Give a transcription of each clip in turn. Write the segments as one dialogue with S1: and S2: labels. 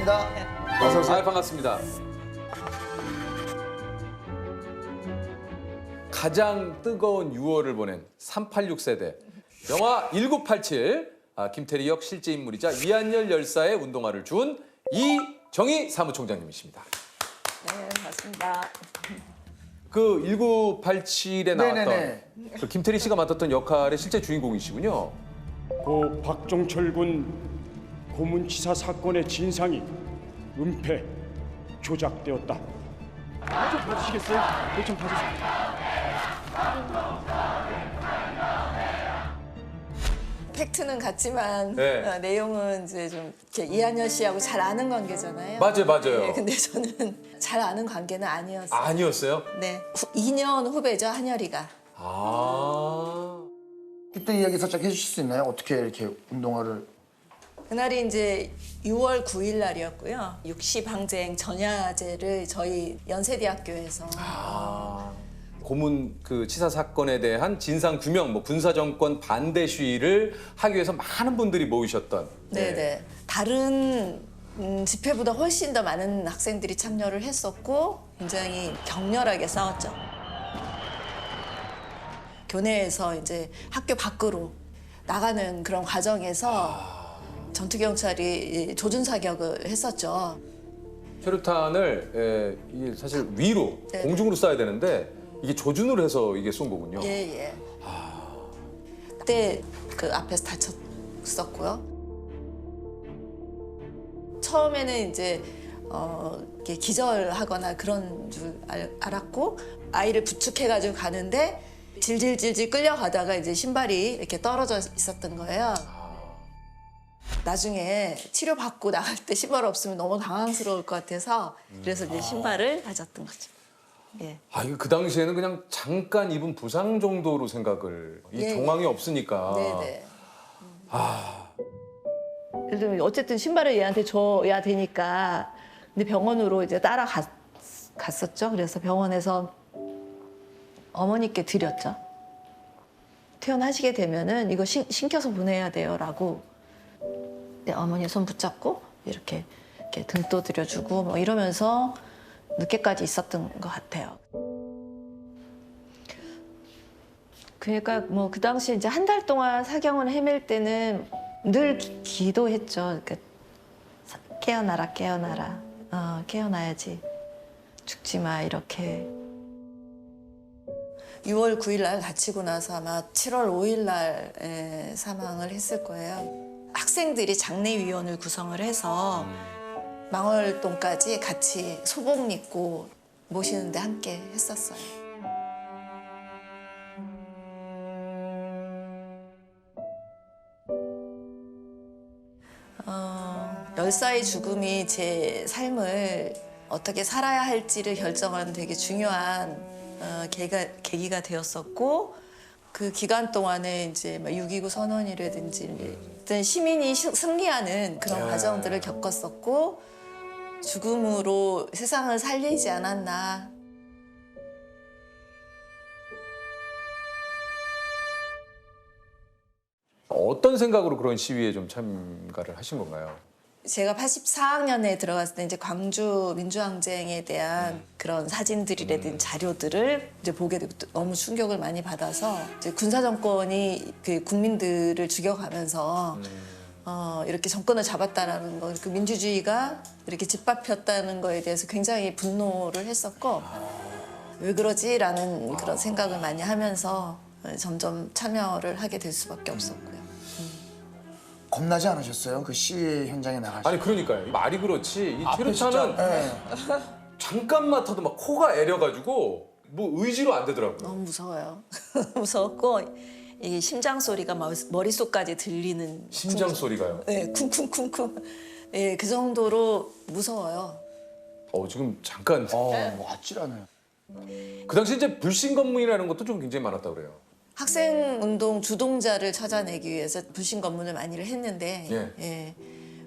S1: 반갑습니다. 어서 오세요.
S2: 아, 반갑습니다. 가장 뜨거운 6월을 보낸 386 세대. 영화 1987, 김태리 역 실제 인물이자 이한열 열사의 운동화를 준 이정희 사무총장님이십니다.
S3: 네, 맞습니다.
S2: 그 1987에 나왔던
S1: 네네네.
S2: 그 김태리 씨가 맡았던 역할의 실제 주인공이시군요.
S4: 고 박종철 군 고문치사 사건의 진상이 은폐, 조작되었다. 좀 봐주시겠어요? 좀 봐주세요.
S3: 팩트는 같지만
S2: 네.
S3: 내용은 이제 좀 이렇게 이한열 씨하고 잘 아는 관계잖아요.
S2: 맞아요.
S3: 네, 근데 저는 잘 아는 관계는 아니었어요.
S2: 아니었어요?
S3: 네, 2년 후배죠, 한열이가.
S2: 아.
S1: 그때 이야기 살짝 해주실 수 있나요? 어떻게 이렇게 운동화를?
S3: 그날이 이제 6월 9일 날이었고요. 60항쟁 전야제를 저희 연세대학교에서
S2: 고문 그 치사 사건에 대한 진상 규명, 뭐 군사 정권 반대 시위를 하기 위해서 많은 분들이 모이셨던.
S3: 네네. 다른 집회보다 훨씬 더 많은 학생들이 참여를 했었고 굉장히 격렬하게 싸웠죠. 교내에서 이제 학교 밖으로 나가는 그런 과정에서 전투경찰이 조준 사격을 했었죠.
S2: 최루탄을 이게 사실 위로
S3: 네.
S2: 공중으로 쏴야 되는데 이게 조준을 해서 이게 쏜 거군요.
S3: 예. 그때 그 앞에서 다쳤었고요. 처음에는 이제 이렇게 기절하거나 그런 줄 알았고 아이를 부축해가지고 가는데 질질질질 끌려가다가 이제 신발이 이렇게 떨어져 있었던 거예요. 나중에 치료받고 나갈 때 신발 없으면 너무 당황스러울 것 같아서 그래서 이제 신발을 가졌던 거죠. 예.
S2: 이거 그 당시에는 그냥 잠깐 입은 부상 정도로 생각을 이
S3: 예,
S2: 정황이 없으니까.
S3: 네네. 그래서 어쨌든 신발을 얘한테 줘야 되니까 근데 병원으로 이제 갔었죠. 그래서 병원에서 어머니께 드렸죠. 퇴원하시게 되면은 이거 신겨서 보내야 돼요라고. 네, 어머니 손 붙잡고 이렇게 등도 들여주고 뭐 이러면서 늦게까지 있었던 것 같아요. 그러니까 뭐 그 당시에 이제 한 달 동안 사경을 헤맬 때는 늘 기도했죠. 그러니까 깨어나라, 깨어나라. 깨어나야지. 죽지 마, 이렇게. 6월 9일 날 다치고 나서 아마 7월 5일 날 사망을 했을 거예요. 학생들이 장례위원을 구성을 해서 망월동까지 같이 소복 입고 모시는데 함께 했었어요. 열사의 죽음이 제 삶을 어떻게 살아야 할지를 결정하는 되게 중요한 계기가 되었었고 그 기간 동안에 이제 6.29 선언이라든지 어떤 시민이 승리하는 그런 과정들을 겪었었고 죽음으로 세상을 살리지 않았나.
S2: 어떤 생각으로 그런 시위에 좀 참가를 하신 건가요?
S3: 제가 84학년에 들어갔을 때 이제 광주 민주항쟁에 대한 그런 사진들이라든지 자료들을 이제 보게 되고 너무 충격을 많이 받아서 이제 군사 정권이 그 국민들을 죽여가면서 이렇게 정권을 잡았다라는 거, 그 민주주의가 이렇게 짓밟혔다는 거에 대해서 굉장히 분노를 했었고 왜 그러지라는 그런 생각을 많이 하면서 점점 참여를 하게 될 수밖에 없었고요.
S1: 겁나지 않으셨어요? 그 시위 현장에 나가시고.
S2: 아니 그러니까요. 말이 그렇지. 이
S1: 앞에
S2: 최루탄은
S1: 진짜, 예.
S2: 잠깐 맡아도 막 코가 애려가지고 뭐 의지로 안 되더라고요.
S3: 너무 무서워요. 무서웠고 이 심장 소리가 머릿속까지 들리는
S2: 심장 소리가요.
S3: 네, 쿵쿵쿵쿵. 네, 그 정도로 무서워요.
S2: 지금 잠깐
S1: 뭐 아찔하네요.
S2: 그 당시 이제 불신 검문이라는 것도 좀 굉장히 많았다고 그래요.
S3: 학생운동 주동자를 찾아내기 위해서 불신 검문을 많이 했는데
S2: 예.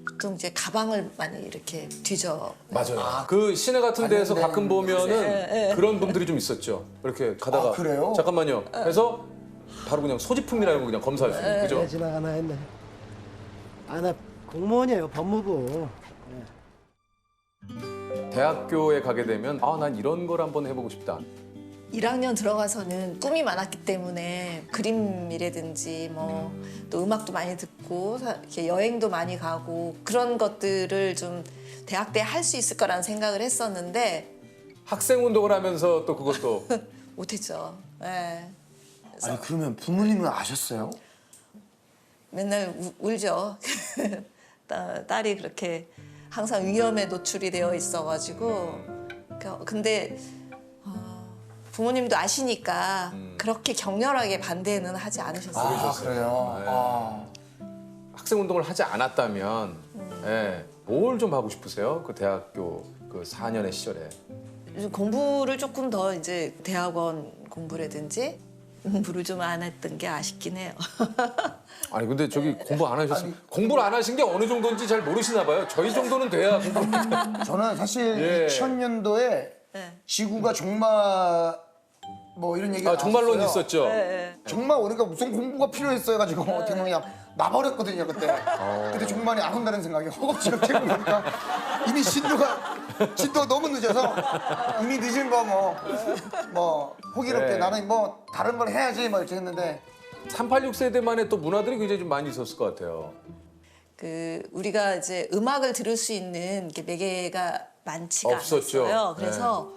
S3: 보통 이제 가방을 많이 이렇게 뒤져.
S2: 맞아요. 그 시내 같은 데에서
S1: 봤는데.
S2: 가끔 보면은 그런 분들이 좀 있었죠. 이렇게 가다가
S1: 그래요?
S2: 잠깐만요. 그래서 바로 그냥 소지품이라는 거 그냥 검사할 수 있는 그죠?
S5: 지나가나 했네. 나 공무원이에요, 법무부.
S2: 대학교에 가게 되면 아, 난 이런 걸 한번 해보고 싶다.
S3: 1학년 들어가서는 꿈이 많았기 때문에 그림이라든지 뭐 또 음악도 많이 듣고 이렇게 여행도 많이 가고 그런 것들을 좀 대학 때 할 수 있을 거라는 생각을 했었는데
S2: 학생 운동을 하면서 또 그것도
S3: 못했죠. 네.
S1: 아니 그러면 부모님은 아셨어요?
S3: 맨날 울죠. 딸이 그렇게 항상 위험에 노출이 되어 있어가지고 근데 부모님도 아시니까 그렇게 격렬하게 반대는 하지 않으셨어요.
S1: 아 그래요?
S2: 네.
S1: 아.
S2: 학생 운동을 하지 않았다면 예, 뭘 좀 하고 싶으세요? 그 대학교 그 4년의 시절에.
S3: 요즘 공부를 조금 더 이제 대학원 공부라든지 공부를 좀 안 했던 게 아쉽긴 해요.
S2: 아니 근데 저기 공부 안 하셨으면 공부를 안 하신 게 어느 정도인지 잘 모르시나 봐요. 저희 정도는 돼야 공부를.
S1: 저는 사실
S2: 예.
S1: 2000년도에
S3: 네.
S1: 지구가 종말 뭐 이런 얘기가
S2: 정말론
S1: 나왔어요.
S2: 있었죠.
S3: 네.
S1: 정말 오니까 무슨 공부가 필요했어요.가지고 어떻게 그냥 나버렸거든요 그때. 그때 종말이 안 온다는 생각이 허겁지겁 보니까 이미 진도가 너무 늦어서 이미 늦은 거 뭐 호기롭게
S2: 네.
S1: 나는 뭐 다른 걸 해야지 뭐 이렇게 했는데
S2: 386 세대만의 또 문화들이 굉장히 좀 많이 있었을 것 같아요.
S3: 그 우리가 이제 음악을 들을 수 있는 이렇게 매개가 많지가
S2: 없었죠.
S3: 않았어요. 그래서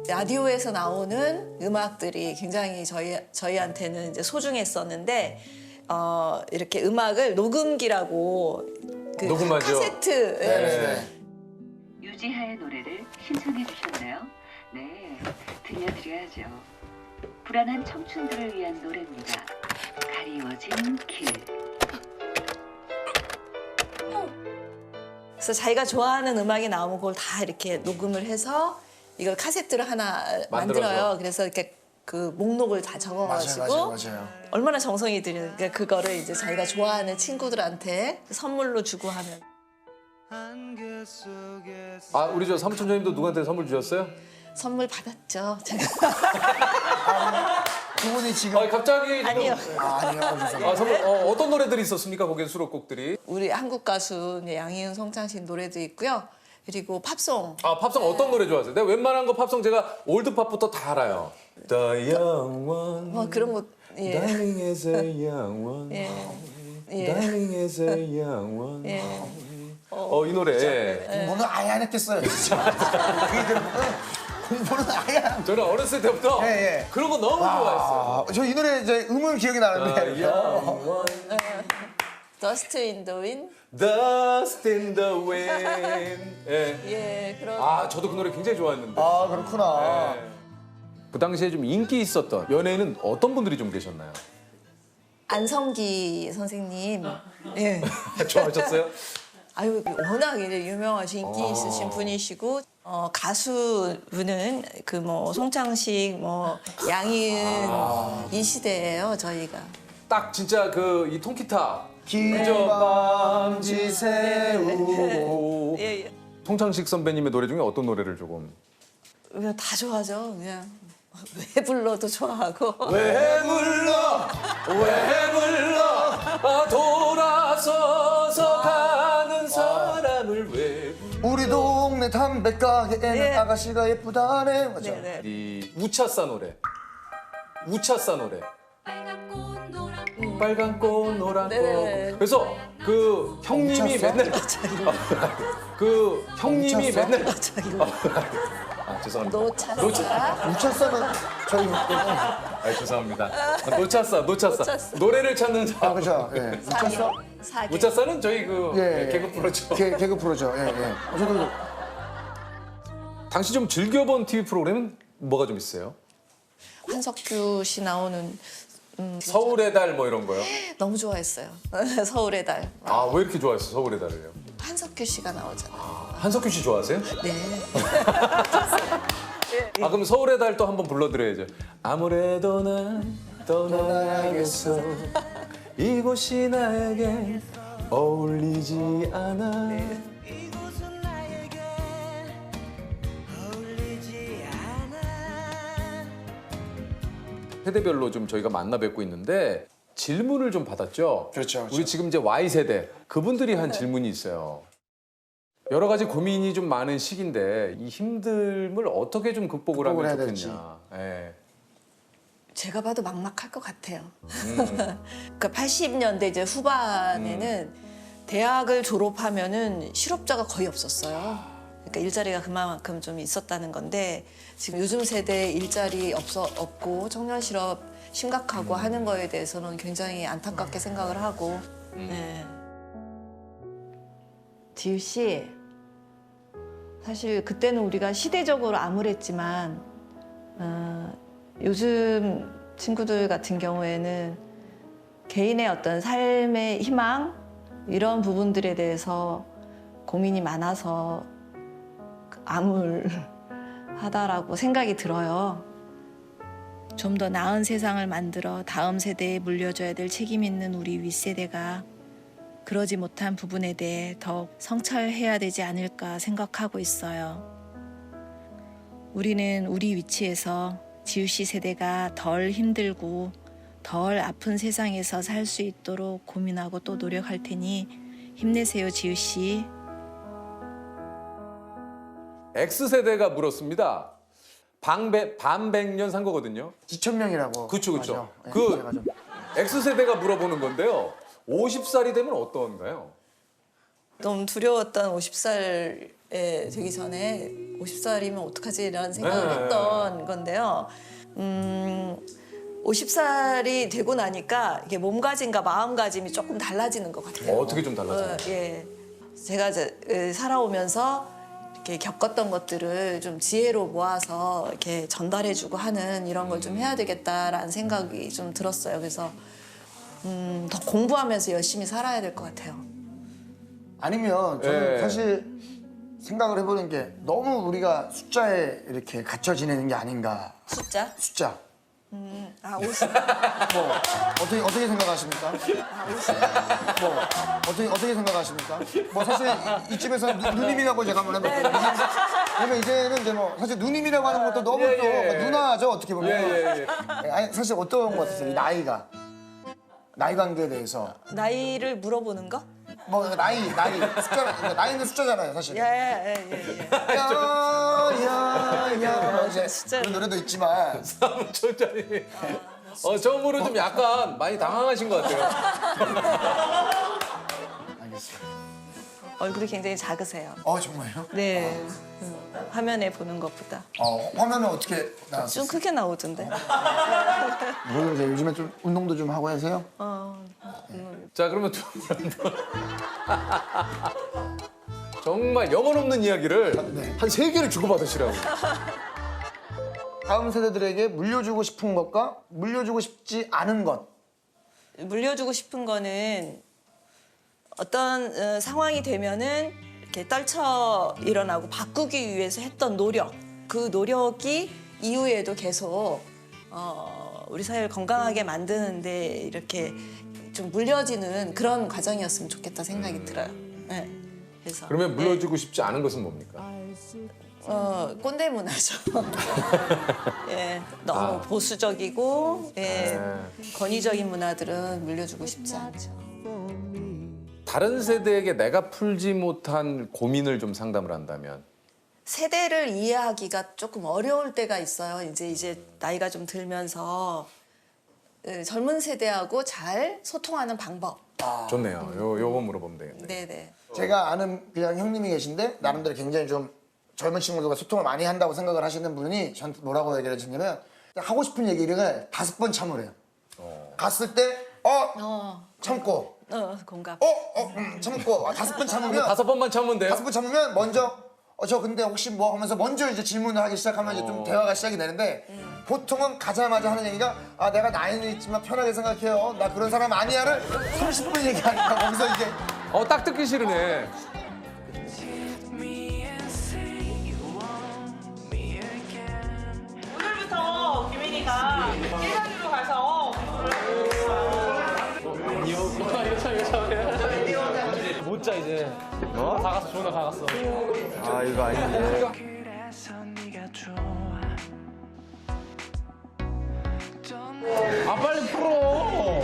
S3: 라디오에서 나오는 음악들이 굉장히 저희한테는 이제 소중했었는데 이렇게 음악을 녹음기라고 그
S2: 녹음하죠.
S3: 카세트
S1: 네.
S5: 유지하의 노래를 신청해 주셨나요? 네, 들려드려야죠. 불안한 청춘들을 위한 노래입니다. 가리워진 길.
S3: 그래서 자기가 좋아하는 음악이 나오면 그걸 다 이렇게 녹음을 해서 이걸 카세트를 하나 만들어요. 그래서 이렇게 그 목록을 다 적어가지고
S1: 맞아요.
S3: 얼마나 정성이 들이는 그러니까 그거를 이제 자기가 좋아하는 친구들한테 선물로 주고 하면
S2: 아 우리 저 사무총장님도 누구한테 선물 주셨어요?
S3: 선물 받았죠. 제가
S1: 그분이 지금
S2: 아 갑자기 지금-
S3: 아니요.
S1: 아니요 죄송해요.
S2: 아, 선물 어떤 노래들이 있었습니까? 거기에 수록곡들이.
S3: 우리 한국 가수 이제 양희은, 송창식 노래도 있고요. 그리고 팝송.
S2: 아 팝송 어떤 노래 좋아하세요? 내가 웬만한 거 팝송 제가 올드 팝부터 다 알아요. The young one,
S3: 뭐 그런 거 예.
S2: darling is a young one,
S3: 예. 예.
S2: darling is a young one.
S3: 예.
S2: 이 노래.
S1: 공부는 아예 안 했겠어요 진짜. 그 얘기를 보면 공부는 아예 안.
S2: 저는 어렸을 때부터
S1: 예.
S2: 그런 거 너무 좋아했어요.
S1: 저 이 노래 이제 음은 기억이 나는데
S2: The young one,
S3: Dust in the Wind.
S2: dust in the wind. 예.
S3: 예, 그런.
S2: 아 저도 그 노래 굉장히 좋아했는데.
S1: 아 그렇구나.
S2: 그 당시에 좀 인기 있었던 연예인은 어떤 분들이 좀 계셨나요?
S3: 안성기 선생님. 예.
S2: 좋아하셨어요?
S3: 아유 워낙 이제 유명하신 인기 있으신 분이시고 가수는 그 뭐 송창식 뭐 양희은 이 시대예요 저희가.
S2: 딱 진짜 그 이 통기타.
S1: 긴 밤지 새우고
S3: 예, 예.
S2: 송창식 선배님의 노래 중에 어떤 노래를 조금?
S3: 그냥 다 좋아하죠. 그냥 왜 불러도 좋아하고.
S2: 왜 불러 돌아서서 가는 사람을 왜 불러?
S1: 우리 동네 담배 가게에는
S3: 예.
S1: 아가씨가 예쁘다네. 맞죠?
S3: 네네.
S2: 이 우차싸 노래. 빨간 꽃 노란 꽃.
S3: 네네.
S2: 그래서 그 형님이
S1: 우차싸?
S2: 맨날 그 형님이
S1: 우차싸?
S2: 맨날 아 죄송합니다.
S3: 노차싸.
S1: 우차싸는 저희
S2: 아 죄송합니다. 노차싸.
S3: 노차싸.
S2: 노래를 찾는 사람.
S1: 아 그죠. 예. 우차싸
S3: 사계.
S2: 우차싸는 저희 그
S1: 예.
S2: 개그 프로죠.
S1: 개그 프로죠. 예. 저도
S2: 당시 좀 즐겨본 TV 프로그램은 뭐가 좀 있어요?
S3: 한석규 씨 나오는
S2: 서울의 달 뭐 이런 거요?
S3: 너무 좋아했어요. 서울의 달.
S2: 아 왜 이렇게 좋아했어 서울의 달을요?
S3: 한석규 씨가 나오잖아요.
S2: 한석규 씨 좋아하세요?
S3: 네.
S2: 아 그럼 서울의 달 또 한번 불러드려야죠. 아무래도 난 떠나야겠어. 이곳이 나에게 어울리지 않아. 세대별로 좀 저희가 만나 뵙고 있는데 질문을 좀 받았죠.
S1: 그렇죠.
S2: 우리 지금 이제 Y 세대 그분들이 한 질문이 있어요. 여러 가지 고민이 좀 많은 시기인데 이 힘듦을 어떻게 좀 극복을
S1: 극복을
S2: 하면
S1: 해야 될지.
S2: 좋겠냐. 예.
S3: 제가 봐도 막막할 것 같아요. 그러니까 80년대 이제 후반에는 대학을 졸업하면은 실업자가 거의 없었어요. 그러니까 일자리가 그만큼 좀 있었다는 건데 지금 요즘 세대 일자리 없고 청년 실업 심각하고 하는 거에 대해서는 굉장히 안타깝게 생각을 하고. 네. 지우 씨, 사실 그때는 우리가 시대적으로 암울했지만 요즘 친구들 같은 경우에는 개인의 어떤 삶의 희망 이런 부분들에 대해서 고민이 많아서 암울하다라고 생각이 들어요. 좀 더 나은 세상을 만들어 다음 세대에 물려줘야 될 책임 있는 우리 윗세대가 그러지 못한 부분에 대해 더욱 성찰해야 되지 않을까 생각하고 있어요. 우리는 우리 위치에서 지우 씨 세대가 덜 힘들고 덜 아픈 세상에서 살 수 있도록 고민하고 또 노력할 테니 힘내세요, 지우 씨.
S2: X세대가 물었습니다. 반백년 산 거거든요.
S1: 2,000명이라고.
S2: 그쵸, 그쵸.
S1: 맞아.
S2: 그-
S1: 네, 맞아.
S2: X세대가 물어보는 건데요. 50살이 되면 어떤가요?
S3: 너무 두려웠던 50살에 되기 전에 50살이면 어떡하지라는 생각을
S2: 네.
S3: 했던 건데요. 50살이 되고 나니까 이게 몸가짐과 마음가짐이 조금 달라지는 것 같아요.
S2: 어떻게 좀 달라져요?
S3: 예. 제가 이제 살아오면서 이렇게 겪었던 것들을 좀 지혜로 모아서 이렇게 전달해주고 하는 이런 걸 좀 해야 되겠다라는 생각이 좀 들었어요. 그래서 더 공부하면서 열심히 살아야 될 것 같아요.
S1: 아니면 저는
S2: 예.
S1: 사실 생각을 해보는 게 너무 우리가 숫자에 이렇게 갇혀 지내는 게 아닌가.
S3: 숫자?
S1: 숫자.
S3: 50.
S1: 뭐 어떻게 생각하십니까? 뭐 어떻게 생각하십니까? 뭐 사실 이쯤에서 누님이라고 제가 한번 해볼게요. 그러면 이제는 이제 뭐 사실 누님이라고 하는 것도 너무
S2: 예,
S1: 또
S2: 예.
S1: 누나죠 어떻게 보면.
S2: 예.
S1: 아니 사실 어떤 것 같으세요? 이 나이 관계에 대해서
S3: 나이를 물어보는 거?
S1: 뭐 나이 숫자 그러니까 나이는 숫자잖아요 사실.
S3: 예.
S1: 야야야 이제
S3: 숫자.
S1: 그런 노래도 있지만
S2: 사무총장님. 처음으로 좀 약간 많이 당황하신 것 같아요.
S1: 알겠습니다.
S3: 얼굴이 굉장히 작으세요.
S1: 정말요?
S3: 네. 화면에 보는 것보다.
S1: 화면은 어떻게 나왔어요?
S3: 좀 크게 나오던데.
S1: 모르겠어요. 요즘에 좀 운동도 좀 하고 하세요?
S2: 자, 그러면 두 분. 정말 영혼 없는 이야기를
S1: 네.
S2: 한 3개를 주고받으시라고.
S1: 다음 세대들에게 물려주고 싶은 것과 물려주고 싶지 않은 것.
S3: 물려주고 싶은 거는 어떤 상황이 되면은 이렇게 떨쳐 일어나고 바꾸기 위해서 했던 노력, 그 노력이 이후에도 계속 우리 사회를 건강하게 만드는데 이렇게 좀 물려지는 그런 과정이었으면 좋겠다 생각이 들어요. 네. 그래서
S2: 그러면 물려주고 싶지 않은 것은 뭡니까?
S3: 꼰대 문화죠. 예, 너무 보수적이고 권위적인 문화들은 물려주고 싶지 않죠.
S2: 다른 세대에게 내가 풀지 못한 고민을 좀 상담을 한다면
S3: 세대를 이해하기가 조금 어려울 때가 있어요. 이제 나이가 좀 들면서 젊은 세대하고 잘 소통하는 방법.
S2: 좋네요. 요거 물어보면 되겠네요.
S3: 네네.
S1: 제가 아는 그냥 형님이 계신데 나름대로 굉장히 좀 젊은 친구들과 소통을 많이 한다고 생각을 하시는 분이 저한테 뭐라고 얘기를 해주냐면 하고 싶은 얘기를 5번 참으래요. 갔을 때 참고
S3: 공감.
S1: 참고 5번 참으면
S2: 5번만 참으면 돼요?
S1: 5번 참으면 먼저 저 근데 혹시 뭐 하면서 먼저 이제 질문을 하기 시작하면 이제 좀 대화가 시작이 되는데 보통은 가자마자 하는 얘기가 내가 나이는 있지만 편하게 생각해요. 나 그런 사람 아니야를 30분 얘기하니까 거기서 이제
S2: 딱 듣기 싫으네.
S6: 오늘부터 김인이가 1단으로 가서
S7: 못 자 이제. 다 갔어. 조나 다 갔어.
S8: 아 이거 아닌데.
S7: 아 빨리 풀어.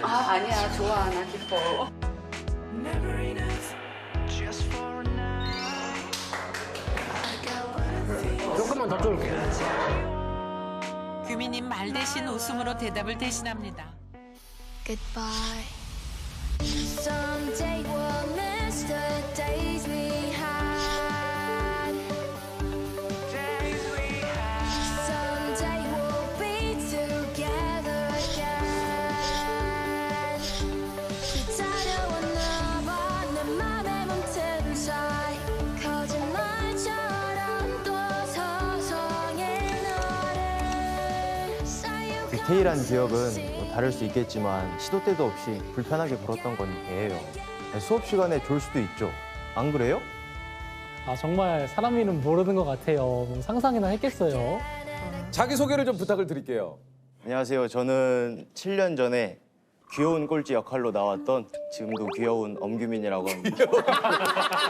S6: 아니야 좋아 나 기뻐
S7: 하나만 더 쫄게.
S9: 규민님 말 대신 웃음으로 대답을 대신합니다.
S10: Goodbye. Someday we'll miss the days we had. Someday we'll be together again. 기다려왔나 봐, 내 맘에 멈춘 사이. 거짓말처럼 또 서성인 너를
S8: 디테일한 기억은 뭐 다를 수 있겠지만 시도 때도 없이 불편하게 굴었던 건 걔예요. 수업 시간에 졸 수도 있죠. 안 그래요?
S7: 아 정말 사람 이름 모르는 것 같아요. 뭐 상상이나 했겠어요.
S2: 자기소개를 좀 부탁을 드릴게요.
S8: 안녕하세요. 저는 7년 전에 귀여운 꼴찌 역할로 나왔던 지금도 귀여운 엄규민이라고 합니다.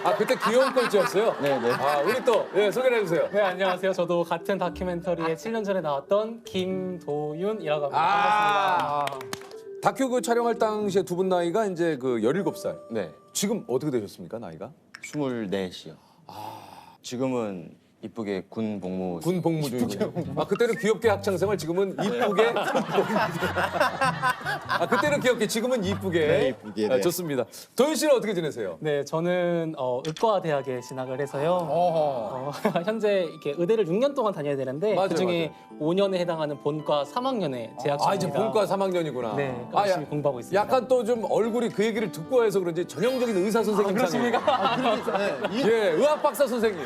S2: 아, 그때 귀여운 꼴찌였어요?
S8: 네네.
S2: 아, 우리 또 소개를 해주세요.
S7: 네 안녕하세요. 저도 같은 다큐멘터리에 7년 전에 나왔던 김도윤이라고 합니다. 반갑습니다.
S2: 다큐 그 촬영할 당시에 두 분 나이가 이제 그 17살.
S8: 네.
S2: 지금 어떻게 되셨습니까, 나이가?
S8: 24이요. 지금은 이쁘게 군 복무.
S2: 군 복무 중이군요. 아, 그때는 귀엽게 학창생활, 지금은 이쁘게. 아, 그때는 귀엽게, 지금은 이쁘게.
S8: 네, 이쁘게, 네.
S2: 아, 좋습니다. 도현 씨는 어떻게 지내세요?
S7: 네 저는 의과대학에 진학을 해서요. 현재 이렇게 의대를 6년 동안 다녀야 되는데
S2: 맞아요,
S7: 그중에 5년에 해당하는 본과 3학년에 재학 중입니다.
S2: 아, 이제 본과 3학년이구나.
S7: 네,
S2: 아,
S7: 열심히 공부하고 있습니다.
S2: 약간 또 좀 얼굴이 그 얘기를 듣고 해서 그런지 전형적인 의사 선생님.
S7: 그렇습니까?
S2: 예, 의학 박사 선생님.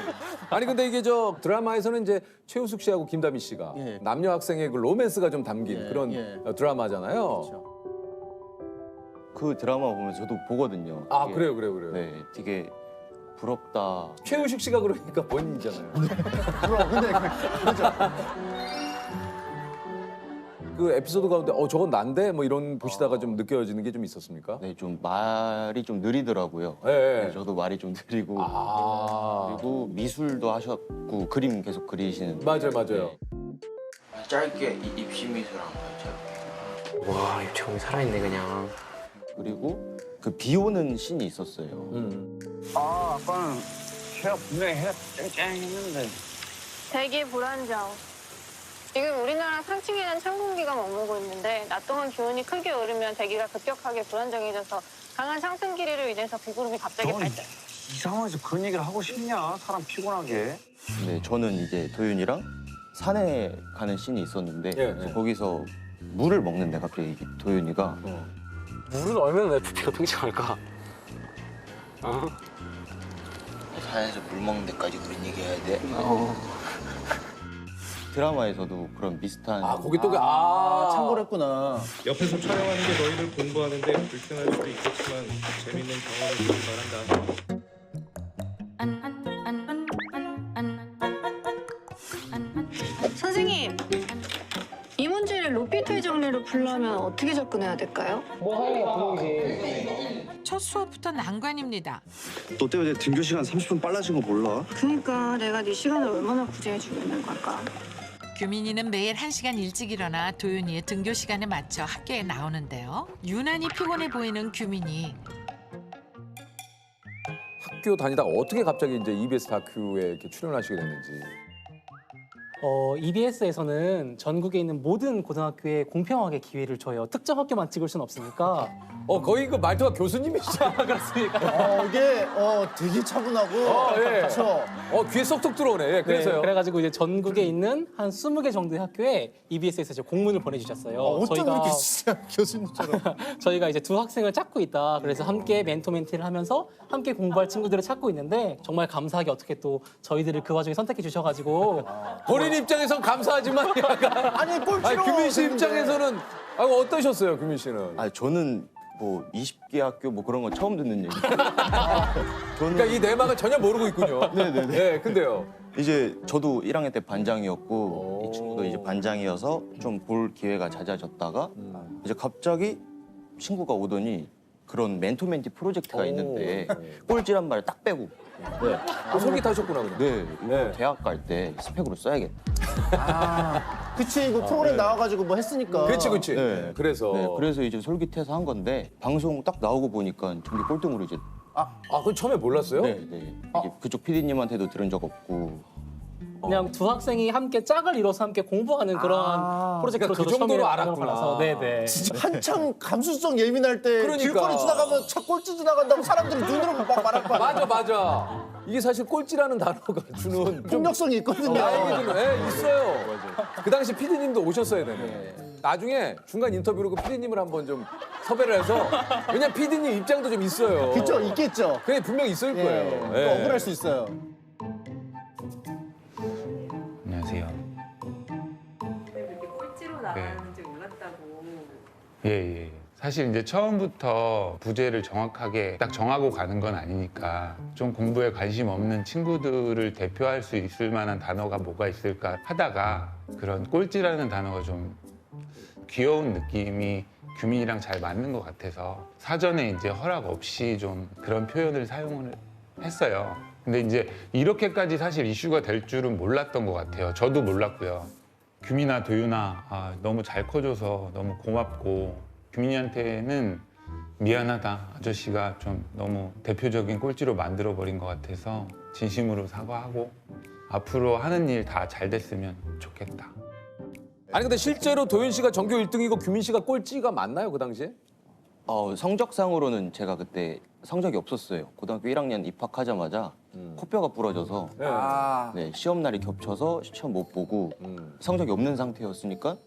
S2: 아니 근데 이게 저 드라마에서는 이제 최우숙 씨하고 김다미 씨가
S8: 예.
S2: 남녀 학생의 그 로맨스가 좀 담긴 그런 드라마잖아요.
S8: 그 드라마 보면 저도 보거든요.
S2: 아,
S8: 되게,
S2: 그래요.
S8: 네, 되게 부럽다.
S2: 최우식 씨가 그러니까 본인이잖아요. 그 에피소드 가운데 저건 난데 뭐 이런 보시다가 좀 느껴지는 게 좀 있었습니까?
S8: 네, 좀 말이 좀 느리더라고요.
S2: 예.
S8: 네, 저도 말이 좀 느리고.
S2: 아,
S8: 그리고 미술도 하셨고 그림 계속 그리시는.
S2: 맞아요.
S11: 짧게 입시미술 한번 해볼게요. 와, 입체감이 살아있네 그냥.
S8: 그리고 그 비 오는 씬이 있었어요.
S11: 아, 아빠는 해가 분명히 해가 쨍쨍했는데.
S10: 대기 불안정. 지금 우리나라 상층에는 찬 공기가 머물고 있는데 낮 동안 기온이 크게 오르면 대기가 급격하게 불안정해져서 강한 상승 기류로 인해서 비구름이 갑자기 발생.
S11: 이상하지 그런 얘기를 하고 싶냐? 사람 피곤하게.
S8: 네, 저는 이제 도윤이랑 산에 가는 씬이 있었는데
S2: 예,
S8: 그래서
S2: 예.
S8: 거기서 물을 먹는데 갑자기 도윤이가
S11: 물은 얼마나 내 부피가 팽창할까? 어?
S12: 산에서 물 먹는 데까지 그런 얘기 해야 돼?
S8: 드라마에서도 그런 비슷한.
S2: 아, 거기 또
S1: 참고했구나.
S13: 옆에서 촬영하는 게 너희들 공부하는데 불편할 수도 있겠지만 재밌는 경험을 주길 바란다.
S10: 선생님, 이 문제를 로피토의 정리로 풀려면 어떻게 접근해야 될까요?
S9: 첫 수업부터 난관입니다.
S14: 너 때문에 등교 시간 30분 빨라진 거 몰라?
S10: 그러니까 내가 네 시간을 얼마나 구제해 주겠는 걸까?
S9: 규민이는 매일 1시간 일찍 일어나 도윤이의 등교 시간에 맞춰 학교에 나오는데요. 유난히 피곤해 보이는 규민이.
S2: 학교 다니다가 어떻게 갑자기 이제 EBS 다큐에 이렇게 출연하시게 됐는지.
S7: EBS에서는 전국에 있는 모든 고등학교에 공평하게 기회를 줘요. 특정 학교만 찍을 수는 없으니까.
S2: 거의 그 말투가 교수님이시죠?
S7: 그렇습니까?
S1: 이게 되게 차분하고
S2: 예.
S1: 그렇죠.
S2: 귀에 쏙쏙 들어오네. 예, 그래서요.
S7: 네, 그래가지고 이제 전국에 있는 한 20개 정도의 학교에 EBS에서 이제 공문을 보내주셨어요.
S1: 어쩜 이렇게 진짜 교수님처럼.
S7: 저희가 이제 두 학생을 찾고 있다. 그래서 함께 멘토 멘티를 하면서 함께 공부할 친구들을 찾고 있는데 정말 감사하게 어떻게 또 저희들을 그 와중에 선택해 주셔가지고
S2: 본인 입장에선 감사하지만 약간
S1: 아니 꼴찌로.
S2: 규민 씨 입장에서는 어떠셨어요, 규민 씨는?
S8: 아, 저는 뭐 20개 학교 뭐 그런 건 처음 듣는 얘기.
S2: 그러니까 이 내막을 전혀 모르고 있군요.
S8: 네네네.
S2: 네, 근데요.
S8: 이제 저도 1학년 때 반장이었고 이 친구도 이제 반장이어서 좀 볼 기회가 잦아졌다가 이제 갑자기 친구가 오더니 그런 멘토 멘티 프로젝트가 있는데 꼴찌란 말을 딱 빼고
S2: 솔깃하셨구나. 그냥.
S8: 네, 이거 대학 갈 때 스펙으로 써야겠다.
S1: 그치 이거 프로그램 나와가지고 뭐 했으니까.
S2: 그렇지.
S8: 네.
S2: 그래서.
S8: 네, 그래서 이제 솔깃해서 한 건데 방송 딱 나오고 보니까 전기 꼴등으로 이제
S2: 그건 처음에 몰랐어요?
S8: 네. 이게 그쪽 PD님한테도 들은 적 없고
S7: 그냥 두 학생이 함께 짝을 이뤄서 함께 공부하는 그런 프로젝트로
S2: 그러니까 그
S7: 저도
S2: 정도로
S7: 처음에
S2: 알았구나.
S7: 알아서. 네네.
S15: 진짜 한참 감수성 예민할 때
S2: 그러니까.
S15: 길거리 지나가면 차 꼴찌 지나간다고 사람들이 눈으로 막 말할 거 아니야.
S2: 맞아. 이게 사실 꼴찌라는 단어가 주는 좀
S15: 폭력성이 있거든요.
S2: 나에게 주는 있어요. 그 당시 PD님도 오셨어야 되네. 나중에 중간 인터뷰로 그 PD님을 한번 좀 섭외를 해서 왜냐면 PD님 입장도 좀 있어요.
S15: 그쵸, 있겠죠.
S2: 그게 분명 있을
S15: 예,
S2: 거예요.
S15: 또 억울할 수 있어요.
S16: 안녕하세요.
S17: 이렇게 꼴찌로 나가는지 몰랐다고.
S16: 예. 사실 이제 처음부터 부제를 정확하게 딱 정하고 가는 건 아니니까 좀 공부에 관심 없는 친구들을 대표할 수 있을 만한 단어가 뭐가 있을까 하다가 그런 꼴찌라는 단어가 좀 귀여운 느낌이 규민이랑 잘 맞는 것 같아서 사전에 이제 허락 없이 좀 그런 표현을 사용을 했어요. 근데 이제 이렇게까지 사실 이슈가 될 줄은 몰랐던 것 같아요. 저도 몰랐고요. 규민아, 도윤아, 너무 잘 커줘서 너무 고맙고 규민이한테는 미안하다. 아저씨가 좀 너무 대표적인 꼴찌로 만들어버린 것 같아서 진심으로 사과하고 앞으로 하는 일 다 잘 됐으면 좋겠다.
S2: 아니 근데 실제로 도윤 씨가 전교 1등이고 규민 씨가 꼴찌가 맞나요 그 당시에?
S8: 성적상으로는 제가 그때 성적이 없었어요. 고등학교 1학년 입학하자마자 코뼈가 부러져서 네, 시험 날이 겹쳐서 시험 못 보고 성적이 없는 상태였으니까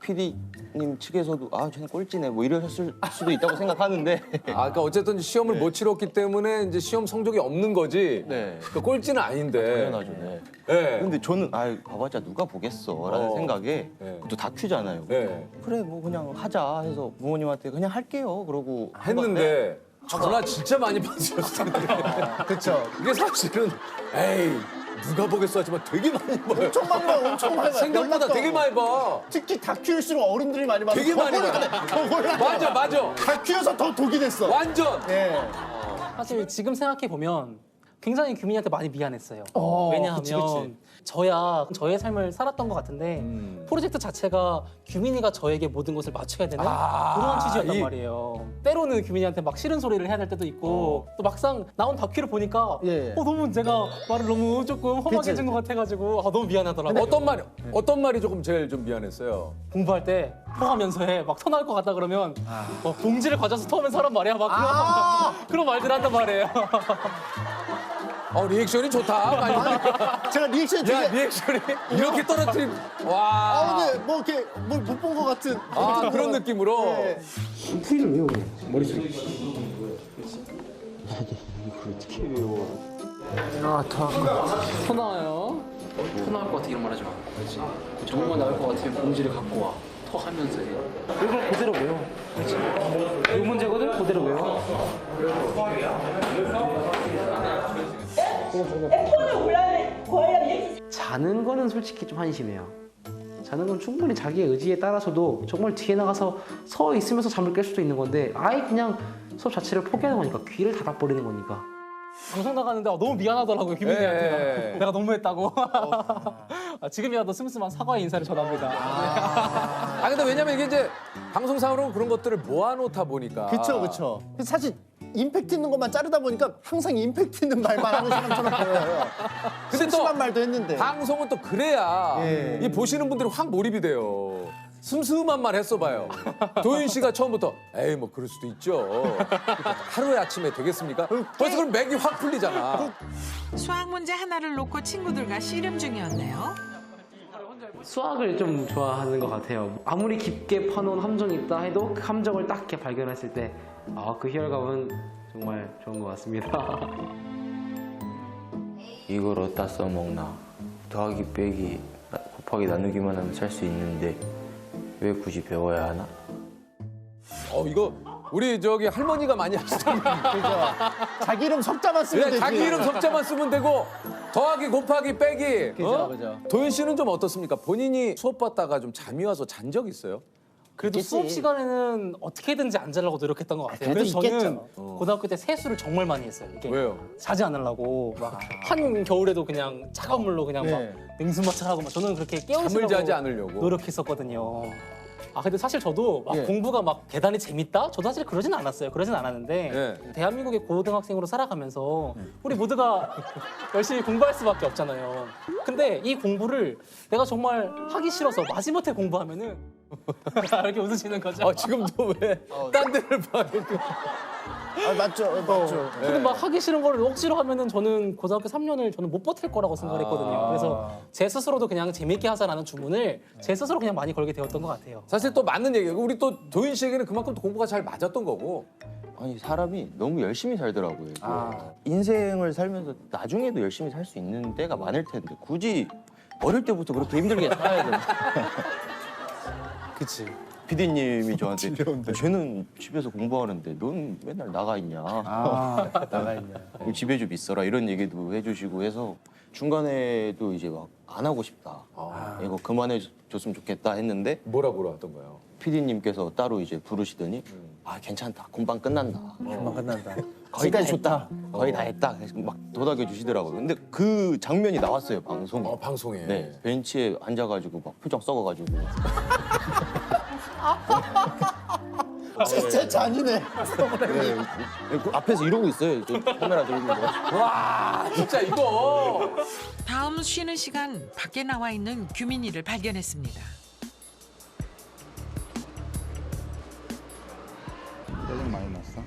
S8: PD님 측에서도 쟤는 꼴찌네 뭐 이러셨을 수도 있다고 생각하는데
S2: 그러니까 어쨌든 시험을 못 치렀기 때문에 이제 시험 성적이 없는 거지.
S8: 네.
S2: 그 꼴찌는 아닌데.
S8: 당연하죠. 네.
S2: 네.
S8: 근데 저는 봐봤자 누가 보겠어라는 생각에 또 다큐잖아요.
S2: 네.
S8: 그래 뭐 그냥 하자 해서 부모님한테 그냥 할게요 그러고
S2: 했는데 전화 진짜 많이 받으셨을 텐데.
S15: 그렇죠.
S2: 이게 사실은 에이 누가 보겠어 하지만 되게 많이 봐요.
S15: 엄청 많이 봐요. 엄청 많이 봐요.
S2: 생각보다 되게 많이 봐.
S15: 특히 다큐일수록 어른들이 많이 봐요.
S2: 되게 많이 봐. 맞아.
S15: 다큐여서 더 독이 됐어.
S2: 완전.
S15: 네.
S7: 사실 지금 생각해 보면 굉장히 규민이한테 많이 미안했어요. 왜냐하면
S15: 그치.
S7: 저의 삶을 살았던 것 같은데 프로젝트 자체가 규민이가 저에게 모든 것을 맞춰야 되는 그런 취지였단 말이에요. 때로는 규민이한테 막 싫은 소리를 해야 될 때도 있고 또 막상 나온 다큐를 보니까 너무 제가 말을 너무 조금 험하게 해준 것 같아가지고 너무 미안하더라고요.
S2: 어떤 말이 조금 제일 좀 미안했어요?
S7: 공부할 때 토하면서에 막 토 나올 것 같다 그러면 봉지를 가져서 토하면서 하란 말이야. 막 그런 말들 한단 말이에요.
S2: 리액션이 좋다.
S15: 제가 리액션이 되게
S2: 리액션이 이렇게 떨어뜨린 와.
S15: 근데 뭐 이렇게 뭘 못 본 것 같은
S2: 그런 느낌으로.
S15: 네.
S4: 풀이를 외워 머릿속에.
S7: 토 나와요. 토 나올 것 같아 이런 말 하지 마. 그렇지. 정말 나올 것 같으면 봉지를 갖고 와. 토 하면서 해. 이걸 그대로 외워. 그렇지. 이 문제거든 그대로 외워.
S18: 자는 거는 솔직히 좀 한심해요. 자는 건 충분히 자기의 의지에 따라서도 정말 뒤에 나가서 서 있으면서 잠을 깰 수도 있는 건데 아예 그냥 수업 자체를 포기하는 거니까 귀를 닫아버리는 거니까.
S7: 방송 나가는데 너무 미안하더라고요 규민이한테. 내가 너무했다고. 지금이라도 슴슴한 사과의 인사를 전합니다.
S2: 근데 왜냐면 이게 이제 방송상으로 그런 것들을 모아놓다 보니까.
S15: 그쵸. 사실 임팩트 있는 것만 자르다 보니까 항상 임팩트 있는 말만 하는 사람처럼 보여요.
S2: 근데 또
S15: 심한 말도 했는데.
S2: 방송은 또 그래야 이 보시는 분들이 확 몰입이 돼요. 슴슴한 말 했어봐요. 도윤 씨가 처음부터 에이 뭐 그럴 수도 있죠. 하루의 아침에 되겠습니까? 벌써 그럼 맥이 확 풀리잖아.
S9: 수학 문제 하나를 놓고 친구들과 씨름 중이었네요.
S18: 수학을 좀 좋아하는 것 같아요. 아무리 깊게 파놓은 함정이 있다 해도 그 함정을 딱 이렇게 발견했을 때 그 희열감은 정말 좋은 것 같습니다.
S12: 이걸 어디다 써먹나. 더하기 빼기 곱하기 나누기만 하면 살 수 있는데 왜 굳이 배워야 하나?
S2: 이거 우리 저기 할머니가 많이 하시던
S15: 그죠. 자기 이름 석자만 쓰면 되지.
S2: 자기 이름 석자만 쓰면 되고 더하기 곱하기 빼기.
S15: 그죠.
S2: 도윤 씨는 좀 어떻습니까? 본인이 수업 받다가 좀 잠이 와서 잔 적 있어요?
S7: 그래도 수업 시간에는 어떻게든지 안 자려고 노력했던 것 같아요. 그래서 저는 고등학교 때 세수를 정말 많이 했어요. 이게
S2: 왜요?
S7: 자지 않으려고 막 한 겨울에도 그냥 차가운 물로 그냥 막 냉수마찰 하고 막 저는 그렇게
S2: 잠을
S7: 깨우려고
S2: 자지 않으려고
S7: 노력했었거든요. 근데 사실 저도 막
S15: 예.
S7: 공부가 막 대단히 재밌다? 저도 사실 그러진 않았어요. 그러진 않았는데
S2: 예.
S7: 대한민국의 고등학생으로 살아가면서 우리 모두가 열심히 공부할 수밖에 없잖아요. 근데 이 공부를 내가 정말 하기 싫어서 마지못해 공부하면은 이렇게 웃으시는 거죠.
S2: 지금도 왜 딴 데를 봐.
S15: 맞죠.
S7: 근데 막 하기 싫은 거를 억지로 하면은 저는 고등학교 3년을 저는 못 버틸 거라고 생각했거든요. 그래서 제 스스로도 그냥 재밌게 하자라는 주문을 제 스스로 그냥 많이 걸게 되었던 것 같아요.
S2: 사실 또 맞는 얘기예요. 우리 또 도윤 씨에게는 그만큼 또 공부가 잘 맞았던 거고.
S8: 아니 사람이 너무 열심히 살더라고요. 인생을 살면서 나중에도 열심히 살 수 있는 때가 많을 텐데 굳이 어릴 때부터 그렇게 힘들게 살아야 되나?
S7: 그치.
S8: PD님이 저한테 쟤는 집에서 공부하는데 넌 맨날 나가 있냐?
S15: 나가 있냐?
S8: 집에 좀 있어라 이런 얘기도 해주시고 해서 중간에도 이제 막 안 하고 싶다. 이거 그만해 줬으면 좋겠다 했는데
S2: 뭐라고 하던 거예요?
S8: PD님께서 따로 이제 부르시더니 괜찮다. 금방 끝난다.
S15: 금방 끝난다.
S8: 거의 다
S15: 지금까지 좋다.
S8: 했다. 거의 다 했다. 그래서 막 도닥여 주시더라고요. 근데 그 장면이 나왔어요 방송에.
S2: 방송에.
S8: 네, 벤치에 앉아가지고 막 표정 썩어가지고.
S15: 진짜 잔인해.
S8: 네, 그 앞에서 이러고 있어요. 저 카메라 들고.
S2: 와, 진짜 이거.
S9: 다음 쉬는 시간 밖에 나와 있는 규민이를 발견했습니다.
S16: 짜증 많이 났어?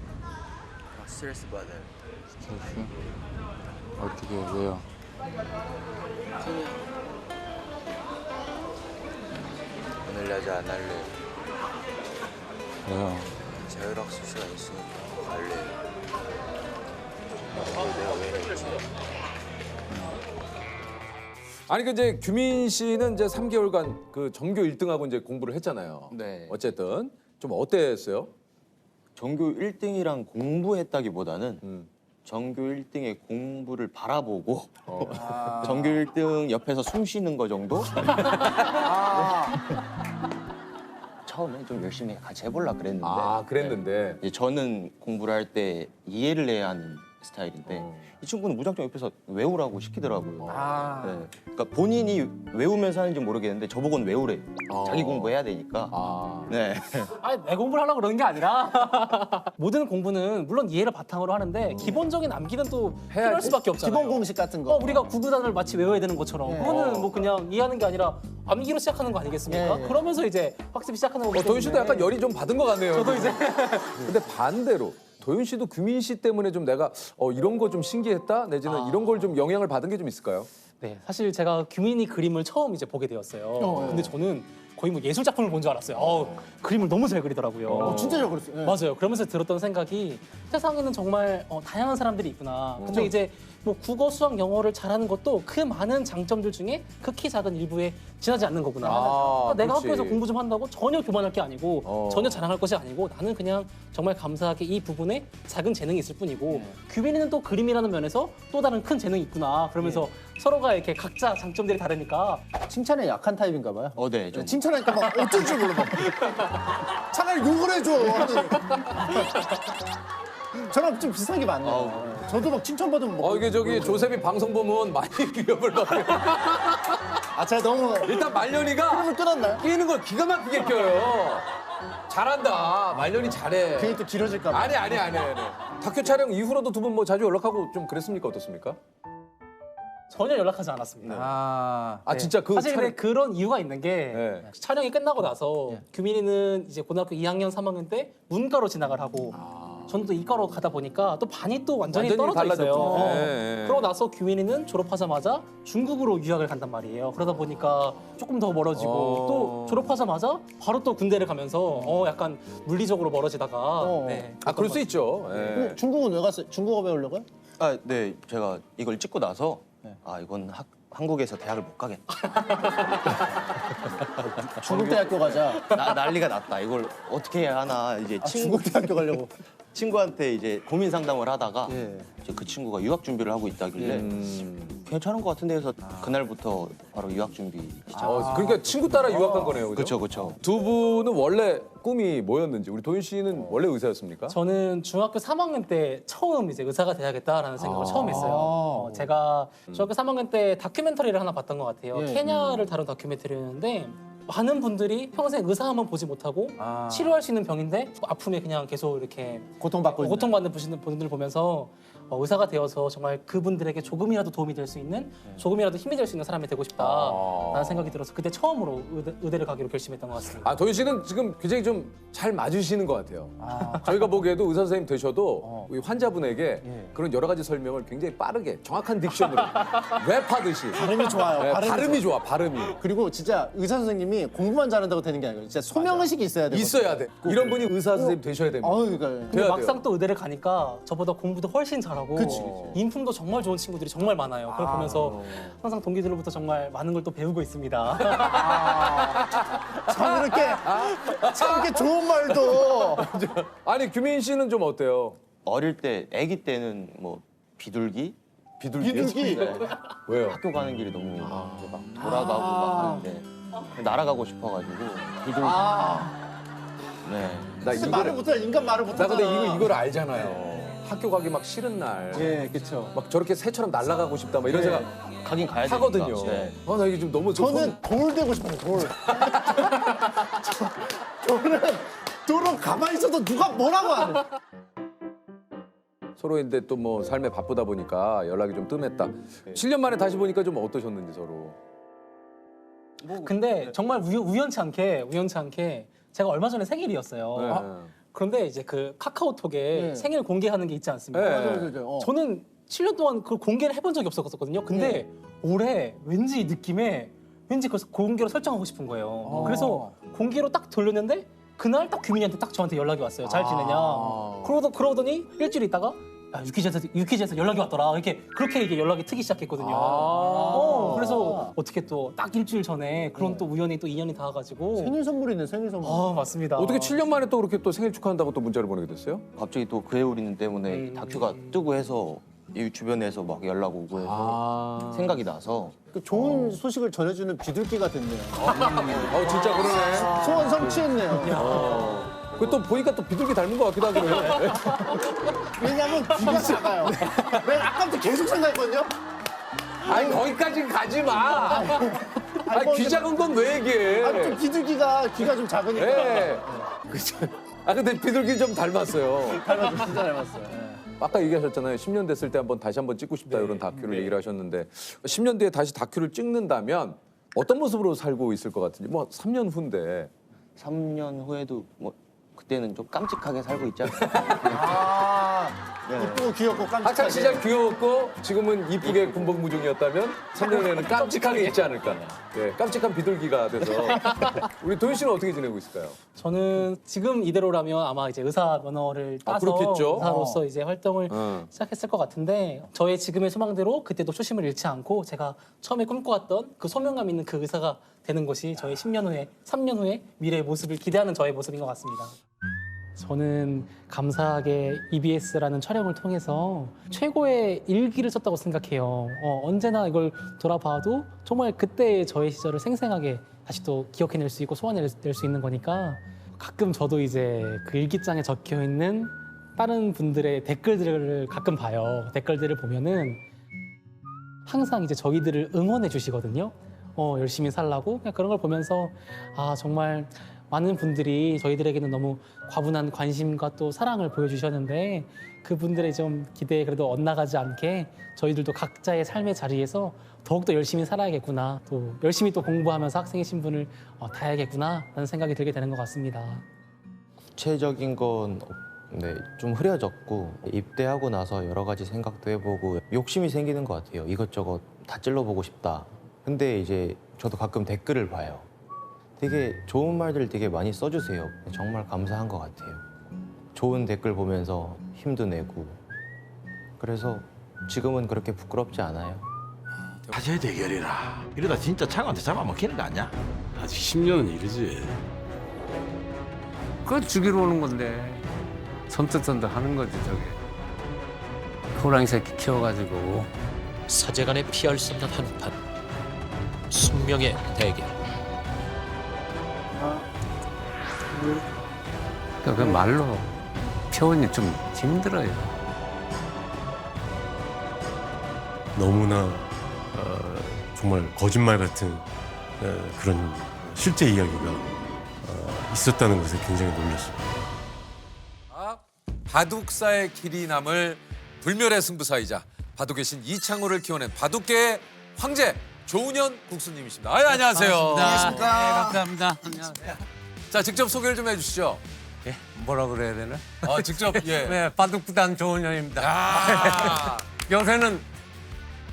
S12: 스트레스 받아요.
S16: 스트레스? 어떻게 왜요?
S12: 오늘 야자 안 할래요.
S16: 왜요?
S12: 자율학습 시간 있으니까 갈래요. 내가 왜 이랬지?
S2: 아니 그 이제 규민 씨는 이제 3개월간 그 전교 1등하고 이제 공부를 했잖아요.
S8: 네.
S2: 어쨌든 좀 어땠어요?
S8: 전교 1등이랑 공부했다기보다는 전교 1등의 공부를 바라보고 전교 1등 옆에서 숨 쉬는 거 정도? 처음에 좀 열심히 같이 해보려 그랬는데
S2: 그랬는데
S8: 이제 저는 공부를 할 때 이해를 해야 하는 스타일인데 이 친구는 무작정 옆에서 외우라고 시키더라고요. 네. 그러니까 본인이 외우면서 하는지 모르겠는데 저보고는 외우래. 자기 공부해야 되니까. 네.
S7: 아니 내 공부를 하려고 그러는 게 아니라 모든 공부는 물론 이해를 바탕으로 하는데 기본적인 암기는 또 필요할 수밖에 없잖아요.
S15: 기본 공식 같은 거.
S7: 우리가 구구단을 마치 외워야 되는 것처럼 그거는 뭐 그냥 이해하는 게 아니라 암기로 시작하는 거 아니겠습니까? 그러면서 이제 학습이 시작하는 거기 때문에
S2: 도윤 씨도 약간 열이 좀 받은 것 같네요.
S7: 저도 이제
S2: 근데 반대로 도윤 씨도 규민 씨 때문에 좀 내가 이런 거 좀 신기했다 내지는 이런 걸 좀 영향을 받은 게 좀 있을까요?
S7: 네, 사실 제가 규민이 그림을 처음 이제 보게 되었어요. 근데 저는 거의 뭐 예술 작품을 본 줄 알았어요. 그림을 너무 잘 그리더라고요.
S15: 진짜 잘 그렸어요. 네.
S7: 맞아요. 그러면서 들었던 생각이 세상에는 정말 다양한 사람들이 있구나. 근데 이제 뭐 국어, 수학, 영어를 잘하는 것도 그 많은 장점들 중에 극히 작은 일부에 지나지 않는 거구나. 그러니까 내가
S2: 그렇지.
S7: 학교에서 공부 좀 한다고 전혀 교만할 게 아니고 전혀 자랑할 것이 아니고 나는 그냥 정말 감사하게 이 부분에 작은 재능이 있을 뿐이고 규민이는 또 그림이라는 면에서 또 다른 큰 재능이 있구나. 그러면서 서로가 이렇게 각자 장점들이 다르니까
S15: 칭찬에 약한 타입인가 봐요.
S8: 네, 좀.
S15: 칭찬하니까 막 어쩔 줄 몰라. 차라리 욕을 해줘. 저랑 좀 비슷한 게 많네요. 저도 막 칭찬받으면 뭐.
S2: 이게 저기 조셉이 방송 보면 많이 위협을 받고.
S15: 제가 너무
S2: 일단 말년이가
S15: 그러면 끊었나요?
S2: 끼는 걸 기가 막히게 껴요. 잘한다. 말년이 잘해.
S15: 괜히 또 길어질까 봐.
S2: 아니. 다큐 촬영 이후로도 두 분 뭐 자주 연락하고 좀 그랬습니까? 어떻습니까?
S7: 전혀 연락하지 않았습니다. 네.
S2: 진짜 그
S7: 사실
S2: 촬영-
S7: 근데 그런 이유가 있는 게 촬영이 끝나고 나서 규민이는 이제 고등학교 2학년, 3학년 때 문과로 진학을 하고 저는 또 이과로 가다 보니까 또 반이 또 완전히 떨어져 있어요.
S2: 달라졌죠. 네.
S7: 그러고 나서 규민이는 졸업하자마자 중국으로 유학을 간단 말이에요. 그러다 보니까 조금 더 멀어지고 또 졸업하자마자 바로 또 군대를 가면서 약간 물리적으로 멀어지다가 네.
S2: 그럴 수 있죠.
S15: 중국은 왜 갔어요? 중국어 배우려고요?
S8: 네, 제가 이걸 찍고 나서 이건 한국에서 대학을 못 가겠다.
S15: 중국 대학교 가자.
S8: 난리가 났다. 이걸 어떻게 해야 하나 이제
S15: 중국 대학교 가려고.
S8: 친구한테 이제 고민 상담을 하다가 이제 그 친구가 유학 준비를 하고 있다길래 괜찮은 것 같은데 해서 그날부터 바로 유학 준비 시작.
S2: 그러니까 친구 따라 유학한 거네요.
S8: 그렇죠.
S2: 두 분은 원래 꿈이 뭐였는지 우리 도윤 씨는 원래 의사였습니까?
S7: 저는 중학교 3학년 때 처음 이제 의사가 돼야겠다라는 생각을 처음 했어요. 제가 중학교 3학년 때 다큐멘터리를 하나 봤던 것 같아요. 케냐를 다룬 다큐멘터리였는데 많은 분들이 평생 의사 한번 보지 못하고 치료할 수 있는 병인데 아픔에 그냥 계속 이렇게 고통받는 분들 보면서 의사가 되어서 정말 그분들에게 조금이라도 도움이 될 수 있는 조금이라도 힘이 될 수 있는 사람이 되고 싶다라는 생각이 들어서 그때 처음으로 의대를 가기로 결심했던 것 같습니다.
S2: 도현 씨는 지금 굉장히 좀 잘 맞으시는 것 같아요. 저희가 보기에도 의사 선생님 되셔도 우리 환자분에게 그런 여러 가지 설명을 굉장히 빠르게 정확한 딕션으로 랩하듯이.
S15: 발음이 좋아요.
S2: 네, 발음이 좋아, 발음이.
S15: 그리고 진짜 의사 선생님이 공부만 잘한다고 되는 게 아니고 진짜 소명의식이 있어야 돼요.
S2: 있어야 돼. 이런 분이 의사 선생님 되셔야 됩니다.
S15: 그러니까.
S7: 근데 막상 또 의대를 가니까 저보다 공부도 훨씬 잘하고
S15: 그치.
S7: 인품도 정말 좋은 친구들이 정말 많아요. 그걸 보면서 항상 동기들로부터 정말 많은 걸 또 배우고 있습니다.
S15: 참 이렇게 좋은 말도.
S2: 아니 규민 씨는 좀 어때요?
S8: 어릴 때, 아기 때는 뭐 비둘기?
S15: 비둘기?
S8: 네.
S2: 왜요?
S8: 학교 가는 길이 너무 이제 막 돌아가고 막 하는데 날아가고 싶어가지고 비둘기. 네.
S2: 나
S15: 진짜 말을 못해. 인간 말을 못해.
S2: 나 근데 이걸 알잖아요. 학교 가기 막 싫은 날.
S15: 예, 그렇죠.
S2: 막 저렇게 새처럼 날아가고 싶다. 막 이런
S15: 네.
S2: 생각
S8: 가긴 가야
S2: 하거든요.
S8: 되니까. 네.
S2: 나 이게 좀 너무
S15: 저는 돌 되고 싶어요. 돌. 돌은 가만히 있어도 누가 뭐라고 안 해.
S2: 서로인데 또 뭐 삶에 바쁘다 보니까 연락이 좀 뜸했다. 7년 만에 다시 보니까 좀 어떠셨는지 서로.
S7: 근데 정말 우연치 않게 제가 얼마 전에 생일이었어요.
S2: 네.
S7: 그런데 이제 그 카카오톡에 생일 공개하는 게 있지 않습니까?
S2: 네.
S15: 맞아요.
S7: 저는 7년 동안 그걸 공개를 해본 적이 없었거든요. 근데 올해 왠지 느낌에 왠지 그 공개로 설정하고 싶은 거예요. 그래서 공개로 딱 돌렸는데 그날 딱 규민이한테 딱 저한테 연락이 왔어요. 잘 지내냐? 그러더니 일주일 있다가 야, 유퀴즈에서 연락이 왔더라. 그렇게 이게 연락이 트기 시작했거든요. 그래서 어떻게 또 딱 일주일 전에 그런 또 우연히 또 인연이 닿아가지고
S15: 생일 선물이네, 생일 선물.
S7: 맞습니다.
S2: 어떻게 7년 만에 또 그렇게 또 생일 축하한다고 또 문자를 보내게 됐어요?
S8: 갑자기 또 그의 우리는 때문에 다큐가 뜨고 해서 이 주변에서 막 연락 오고 해서 생각이 나서
S15: 좋은 소식을 전해주는 비둘기가 됐네요.
S2: 진짜 그러네.
S15: 소원 성취했네요.
S2: 그 또 보니까 또 비둘기 닮은 것 같기도 하고 그래.
S15: 왜냐면 귀가 작아요. 내가 아까부터 계속 생각했거든요.
S2: 아니 거기까지 가지 마. 아니 귀 작은 건 왜 얘기해?
S15: 아니 좀 비둘기가 귀가 좀 작으니까.
S2: 네. 근데 비둘기 좀 닮았어요.
S15: 닮았어요. 진짜 닮았어요.
S2: 아까 얘기하셨잖아요. 10년 됐을 때 다시 한번 찍고 싶다 이런 다큐를 얘기를 하셨는데 10년 뒤에 다시 다큐를 찍는다면 어떤 모습으로 살고 있을 것 같은지. 뭐 3년 후인데.
S8: 3년 후에도 뭐 그때는 좀 깜찍하게 살고 있지 않을까?
S15: 이쁘고 귀엽고 깜찍하게.
S2: 학창 시절 귀여웠고 지금은 이쁘게 군복무중이었다면 3년 후에는 깜찍하게 있지 않을까. 네, 깜찍한 비둘기가 돼서 우리 도현 씨는 어떻게 지내고 있을까요?
S7: 저는 지금 이대로라면 아마 이제 의사 면허를 따서
S2: 그렇겠죠.
S7: 의사로서 이제 활동을 시작했을 것 같은데 저의 지금의 소망대로 그때도 초심을 잃지 않고 제가 처음에 꿈꿔왔던 그 소명감 있는 그 의사가 되는 것이 저의 10년 후에 3년 후에 미래의 모습을 기대하는 저의 모습인 것 같습니다. 저는 감사하게 EBS라는 촬영을 통해서 최고의 일기를 썼다고 생각해요. 언제나 이걸 돌아봐도 정말 그때의 저의 시절을 생생하게 다시 또 기억해낼 수 있고 소환해낼 수 있는 거니까 가끔 저도 이제 그 일기장에 적혀 있는 다른 분들의 댓글들을 가끔 봐요. 댓글들을 보면은 항상 이제 저희들을 응원해 주시거든요. 열심히 살라고 그냥 그런 걸 보면서 정말 많은 분들이 저희들에게는 너무 과분한 관심과 또 사랑을 보여주셨는데 그분들의 좀 기대에 그래도 엇나가지 않게 저희들도 각자의 삶의 자리에서 더욱더 열심히 살아야겠구나 또 열심히 또 공부하면서 학생의 신분을 다해야겠구나 라는 생각이 들게 되는 것 같습니다.
S12: 구체적인 건 좀 흐려졌고 입대하고 나서 여러 가지 생각도 해보고 욕심이 생기는 것 같아요. 이것저것 다 찔러보고 싶다. 근데 이제 저도 가끔 댓글을 봐요. 되게 좋은 말들 되게 많이 써주세요. 정말 감사한 것 같아요. 좋은 댓글 보면서 힘도 내고 그래서 지금은 그렇게 부끄럽지 않아요.
S19: 다시 대결이라 이러다 진짜 창한테 잡아먹히는 거 아니야? 아직 10년은 이르지.
S20: 그걸 죽이러 오는 건데 선뜻선뜻 하는 거지 저게. 호랑이 새끼 키워가지고
S21: 사제간에 피할 수 없는 한판 숙명의 대결.
S20: 그러니까 그 말로 표현이 좀 힘들어요.
S22: 너무나 정말 거짓말 같은 그런
S5: 실제 이야기가 있었다는 것에 굉장히 놀랐습니다.
S2: 바둑사의 길이 남을 불멸의 승부사이자 바둑의 신 이창호를 키워낸 바둑계의 황제 조은현 국수님이십니다. 안녕하세요.
S1: 안녕하십니까.
S22: 네, 감사합니다. 안녕하세요.
S2: 자, 직접 소개를 좀 해주시죠.
S22: 예, 뭐라 그래야 되나?
S2: 직접 예.
S22: 네, 바둑구단 조은현입니다. 요새는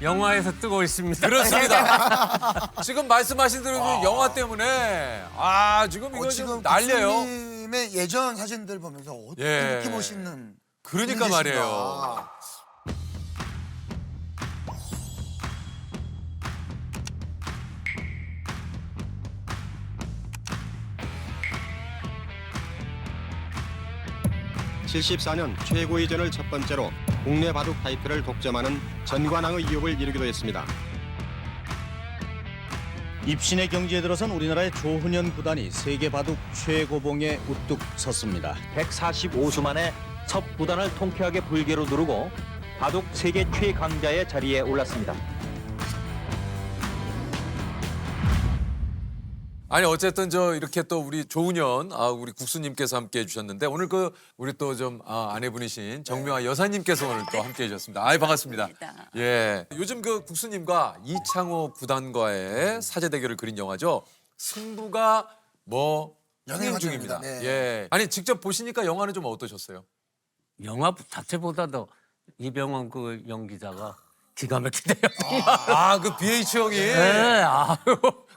S22: 영화에서 뜨고 있습니다.
S2: 그렇습니다. 지금 말씀하신 대로 영화 때문에 지금 이거 지금 난리예요.
S1: 국수님의 예전 사진들 보면서 어떻게
S2: 예.
S1: 느낌 멋있는
S2: 그러니까
S1: 분이신가.
S2: 말이에요.
S23: (74년) 최고위전을 첫 번째로 국내 바둑 타이틀을 독점하는 전관왕의 이업을 이루기도 했습니다.
S24: 입신의 경지에 들어선 우리나라의 조훈현 구단이 세계 바둑 최고봉에 우뚝 섰습니다.
S25: 145수 만에 첫 구단을 통쾌하게 불개로 누르고 바둑 세계 최강자의 자리에 올랐습니다.
S2: 아니 어쨌든 이렇게 또 우리 조은현 우리 국수님께서 함께 해주셨는데 오늘 우리 또 좀 아내분이신 정묘아 여사님께서 오늘 또 함께 해주셨습니다. 반갑습니다. 예, 요즘 국수님과 이창호 구단과의 사제 대결을 그린 영화죠. 승부가 흥행 중입니다.
S1: 네.
S2: 예, 아니 직접 보시니까 영화는 좀 어떠셨어요?
S22: 영화 자체보다도 이병헌 그 연기자가 기가 막히대요.
S2: 그 BH 형이.
S22: 네,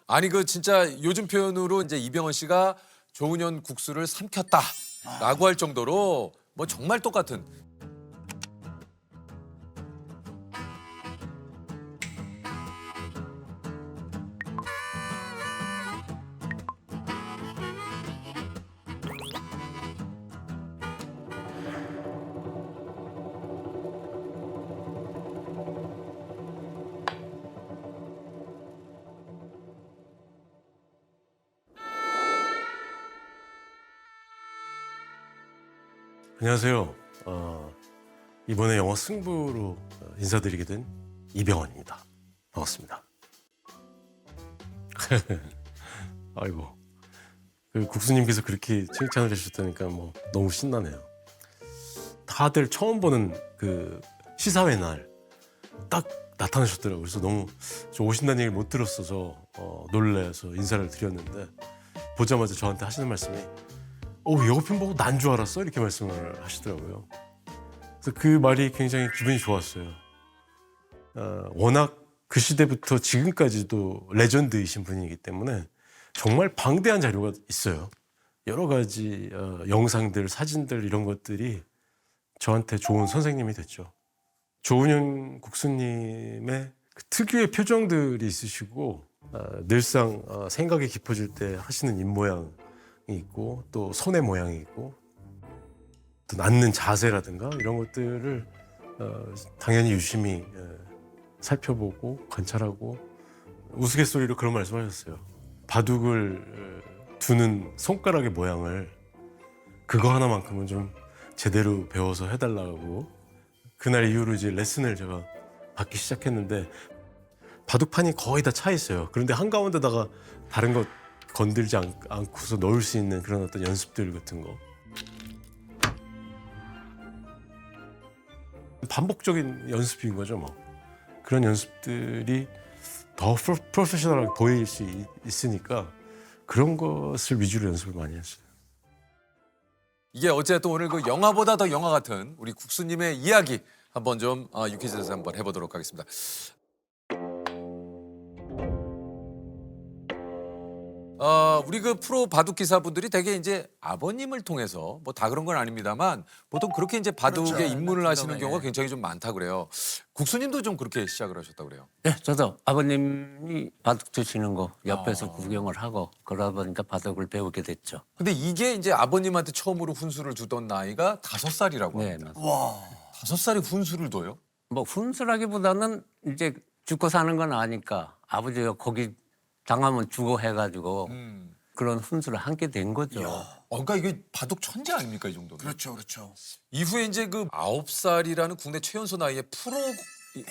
S2: 아니 진짜 요즘 표현으로 이제 이병헌 씨가 조은현 국수를 삼켰다라고 할 정도로 정말 똑같은.
S5: 안녕하세요. 이번에 영화 승부로 인사드리게 된 이병헌입니다. 반갑습니다. 아이고, 국수님께서 그렇게 칭찬을 해주셨다니까 너무 신나네요. 다들 처음 보는 시사회 날 딱 나타나셨더라고요. 그래서 너무 오신다는 얘기를 못 들었어서 놀라서 인사를 드렸는데 보자마자 저한테 하시는 말씀이 예고편 보고 난 줄 알았어? 이렇게 말씀을 하시더라고요. 그래서 그 말이 굉장히 기분이 좋았어요. 워낙 그 시대부터 지금까지도 레전드이신 분이기 때문에 정말 방대한 자료가 있어요. 여러 가지 영상들, 사진들 이런 것들이 저한테 좋은 선생님이 됐죠. 조은현 국수님의 특유의 표정들이 있으시고 늘상 생각이 깊어질 때 하시는 입모양 있고 또 손의 모양이 있고 또 앉는 자세라든가 이런 것들을 당연히 유심히 살펴보고 관찰하고 우스갯소리로 그런 말씀하셨어요. 바둑을 두는 손가락의 모양을 그거 하나만큼은 좀 제대로 배워서 해달라고 그날 이후로 이제 레슨을 제가 받기 시작했는데 바둑판이 거의 다 차 있어요. 그런데 한가운데다가 다른 것 건들지 않고서 넣을 수 있는 그런 어떤 연습들 같은 거. 반복적인 연습인 거죠, 그런 연습들이 더 프로페셔널하게 보일 수 있으니까 그런 것을 위주로 연습을 많이 했어요.
S2: 이게 어쨌든 오늘 영화보다 더 영화 같은 우리 국수님의 이야기 한번 좀 유퀴즈에서 한번 해보도록 하겠습니다. 우리 프로 바둑 기사분들이 되게 이제 아버님을 통해서 다 그런 건 아닙니다만 보통 그렇게 이제 바둑에
S22: 그렇죠.
S2: 입문을 하시는
S22: 네.
S2: 경우가 굉장히 좀 많다 그래요. 국수님도 좀 그렇게 시작을 하셨다고 그래요.
S22: 네, 저도 아버님이 바둑 두시는 거 옆에서 구경을 하고 그러다 보니까 바둑을 배우게 됐죠.
S2: 근데 이게 이제 아버님한테 처음으로 훈수를 두던 나이가 5살이라고
S22: 네,
S2: 합니다.
S22: 맞습니다.
S2: 와, 5살에 훈수를 둬요?
S22: 훈수라기보다는 이제 죽고 사는 건 아니까 아버지가 거기 당하면 죽어 해가지고 그런 훈수를 함께 된 거죠.
S2: 그러니까 이게 바둑 천재 아닙니까 이 정도면?
S1: 그렇죠, 그렇죠.
S2: 이후에 이제 9살이라는 국내 최연소 나이에 프로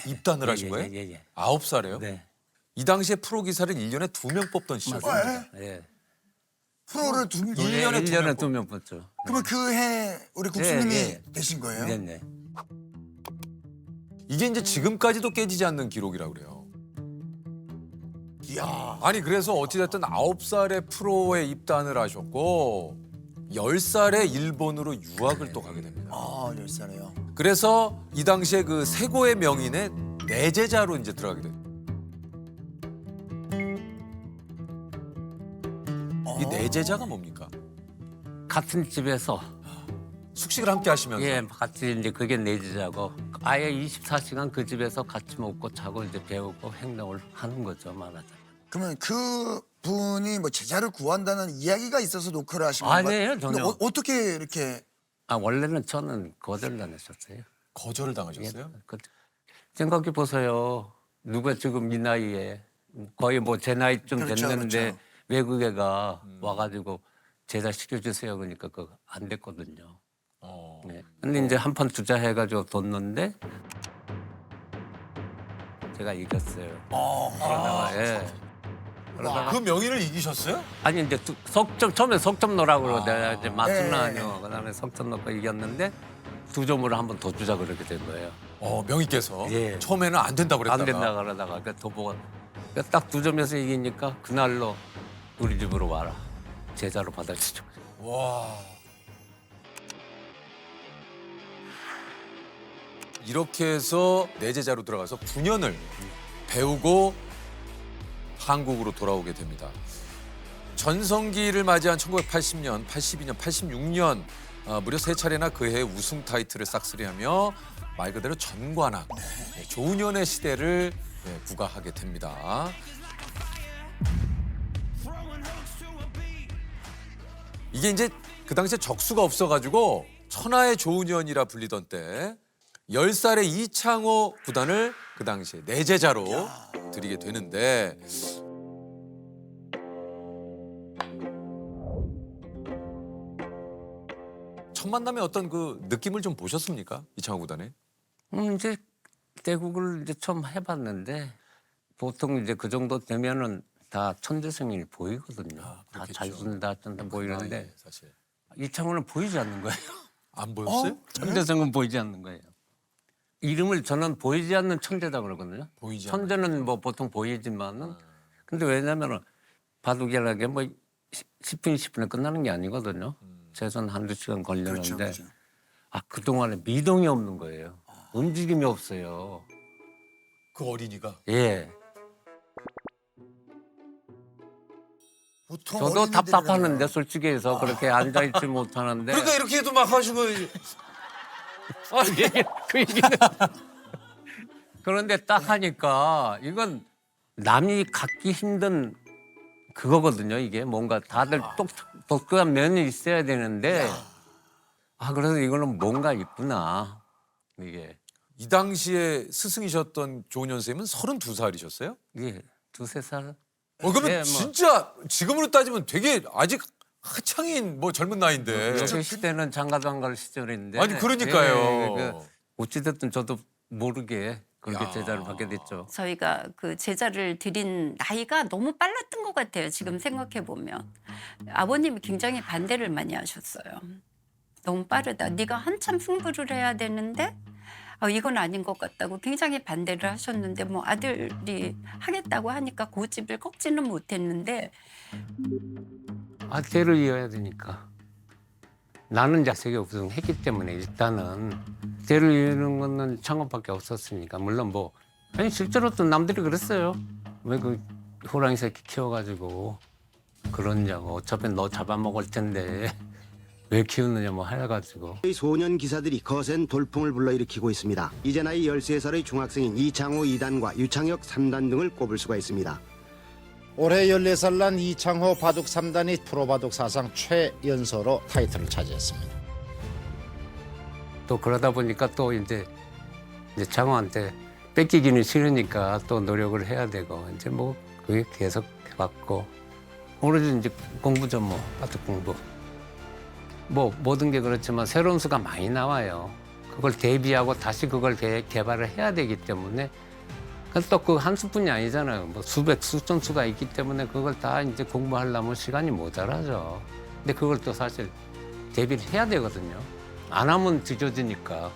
S2: 입단을 하신 거예요?
S22: 예.
S2: 9살이에요?
S22: 네.
S2: 이 당시에 프로 기사를 1년에 2명 뽑던 시절이에요.
S22: 예.
S1: 프로를 두
S22: 1년에
S2: 2명
S22: 2명 뽑죠.
S1: 그러면 그 해 우리 국수님이
S22: 네.
S1: 되신 거예요?
S22: 네네.
S2: 이게 이제 지금까지도 깨지지 않는 기록이라고 그래요.
S1: 이야.
S2: 아니 그래서 어찌됐든 9살에 프로에 입단을 하셨고 10살에 일본으로 유학을 또 가게 됩니다.
S1: 아, 10살에요.
S2: 그래서 이 당시에 그 세고의 명인의 내제자로 이제 들어가게 돼요. 이 내제자가 뭡니까?
S22: 같은 집에서
S2: 숙식을 함께 하시면서.
S22: 예, 같이 이제 그게 내지자고 아예 24시간 그 집에서 같이 먹고 자고 이제 배우고 행동을 하는 거죠, 말하자면.
S1: 그러면 그 분이 뭐 제자를 구한다는 이야기가 있어서 노크를 하신 건가요?
S22: 아니에요, 전혀.
S1: 근데 어떻게 이렇게
S22: 원래는 저는 거절당했었어요.
S2: 거절을 당하셨어요?
S22: 예, 생각해 보세요. 누가 지금 이 나이에 거의 뭐 제 나이쯤
S1: 그렇죠,
S22: 됐는데
S1: 그렇죠.
S22: 외국애가 와가지고 제자 시켜주세요. 그러니까 그거 안 됐거든요. 네. 근데 이제 한 판 투자해가지고 뒀는데 제가 이겼어요. 그러다가 예. 그러다가
S2: 그 명인을 이기셨어요?
S22: 아니 이제 처음에 석점 넣으라고 그러고 내가 이제 맞으나
S2: 예.
S22: 아니요. 그다음에 석점 넣고 이겼는데 2점으로 한 번 더 주자 그렇게 된 거예요.
S2: 명인께서
S22: 예.
S2: 처음에는 안 된다고 그랬다가.
S22: 안 된다 그러다가 더 보고 딱 2점에서 이기니까 그날로 우리 집으로 와라. 제자로 받아주죠.
S2: 와. 이렇게 해서 내제자로 들어가서 9년을 배우고 한국으로 돌아오게 됩니다. 전성기를 맞이한 1980년, 82년, 86년 무려 3차례나 그해 우승 타이틀을 싹쓸이하며 말 그대로 전관왕, 조은현의 시대를 구가하게 됩니다. 이게 이제 그 당시에 적수가 없어가지고 천하의 조은현이라 불리던 때 10살의 이창호 구단을 그 당시에 내제자로 드리게 되는데 첫 만남에 어떤 그 느낌을 좀 보셨습니까? 이창호 구단에?
S22: 이제 대국을 이제 처음 해봤는데 보통 이제 그 정도 되면은 다 천재성이 보이거든요. 다 잘 쓴다, 쩐다 보이는데
S2: 사실.
S22: 이창호는 보이지 않는 거예요.
S2: 안 보였어요?
S22: 천재성은 보이지 않는 거예요. 이름을 저는 보이지 않는 천재다 그러거든요.
S2: 보이지
S22: 천재는 뭐 보통 보이지만은 근데 왜냐면은 바둑이라는 게 뭐 10분, 20분에 끝나는 게 아니거든요. 최소한 한두 시간 걸리는데
S1: 그렇죠.
S22: 그동안에 미동이 없는 거예요. 움직임이 없어요.
S2: 그 어린이가?
S22: 예.
S1: 보통
S22: 저도
S1: 어린이들은
S22: 답답하는데 솔직히 해서 그렇게 앉아있지 못하는데
S2: 그러니까 이렇게 해도 막 하시고
S22: 그 얘기는 그런데 딱 하니까 이건 남이 갖기 힘든 그거거든요. 이게 뭔가 다들 독특한 면이 있어야 되는데 그래서 이거는 뭔가 있구나. 이게
S2: 이 당시에 스승이셨던 조은현 선생님은 32살이셨어요?
S22: 예, 2-3살.
S2: 그러면
S22: 예, 뭐.
S2: 진짜 지금으로 따지면 되게 아직 한창인 뭐 젊은 나이인데.
S22: 그 시대는 장가장갈 시절인데.
S2: 아니 그러니까요.
S22: 예, 어찌됐든 저도 모르게 그렇게 제자를 받게 됐죠.
S3: 저희가 그 제자를 드린 나이가 너무 빨랐던 것 같아요. 지금 생각해 보면 아버님이 굉장히 반대를 많이 하셨어요. 너무 빠르다. 네가 한참 승부를 해야 되는데 이건 아닌 것 같다고 굉장히 반대를 하셨는데 뭐 아들이 하겠다고 하니까 고집을 꺾지는 못했는데
S22: 대를 이어야 되니까. 나는 자세히 우승했기 때문에 일단은 대를 이루는 거는 창업밖에 없었으니까 물론 뭐 아니 실제로 또 남들이 그랬어요. 왜 그 호랑이 새끼 키워가지고 그러냐고 어차피 너 잡아먹을 텐데 왜 키우느냐 뭐 해가지고
S6: 소년 기사들이 거센 돌풍을 불러일으키고 있습니다. 이제 나이 13살의 중학생인 이창호 2단과 유창혁 3단 등을 꼽을 수가 있습니다.
S11: 올해 14살 난 이창호 바둑 3단이 프로바둑 사상 최연소로 타이틀을 차지했습니다.
S22: 또 그러다 보니까 또 이제 창호한테 뺏기기는 싫으니까 또 노력을 해야 되고 이제 뭐 그게 계속 해왔고 오로지 이제 공부죠 뭐 바둑 공부. 뭐 모든 게 그렇지만 새로운 수가 많이 나와요. 그걸 대비하고 다시 그걸 개발을 해야 되기 때문에 또 그 한 수뿐이 아니잖아요. 뭐 수백, 수천 수가 있기 때문에 그걸 다 이제 공부하려면 시간이 모자라죠. 근데 그걸 또 사실 대비를 해야 되거든요. 안 하면 뒤져지니까.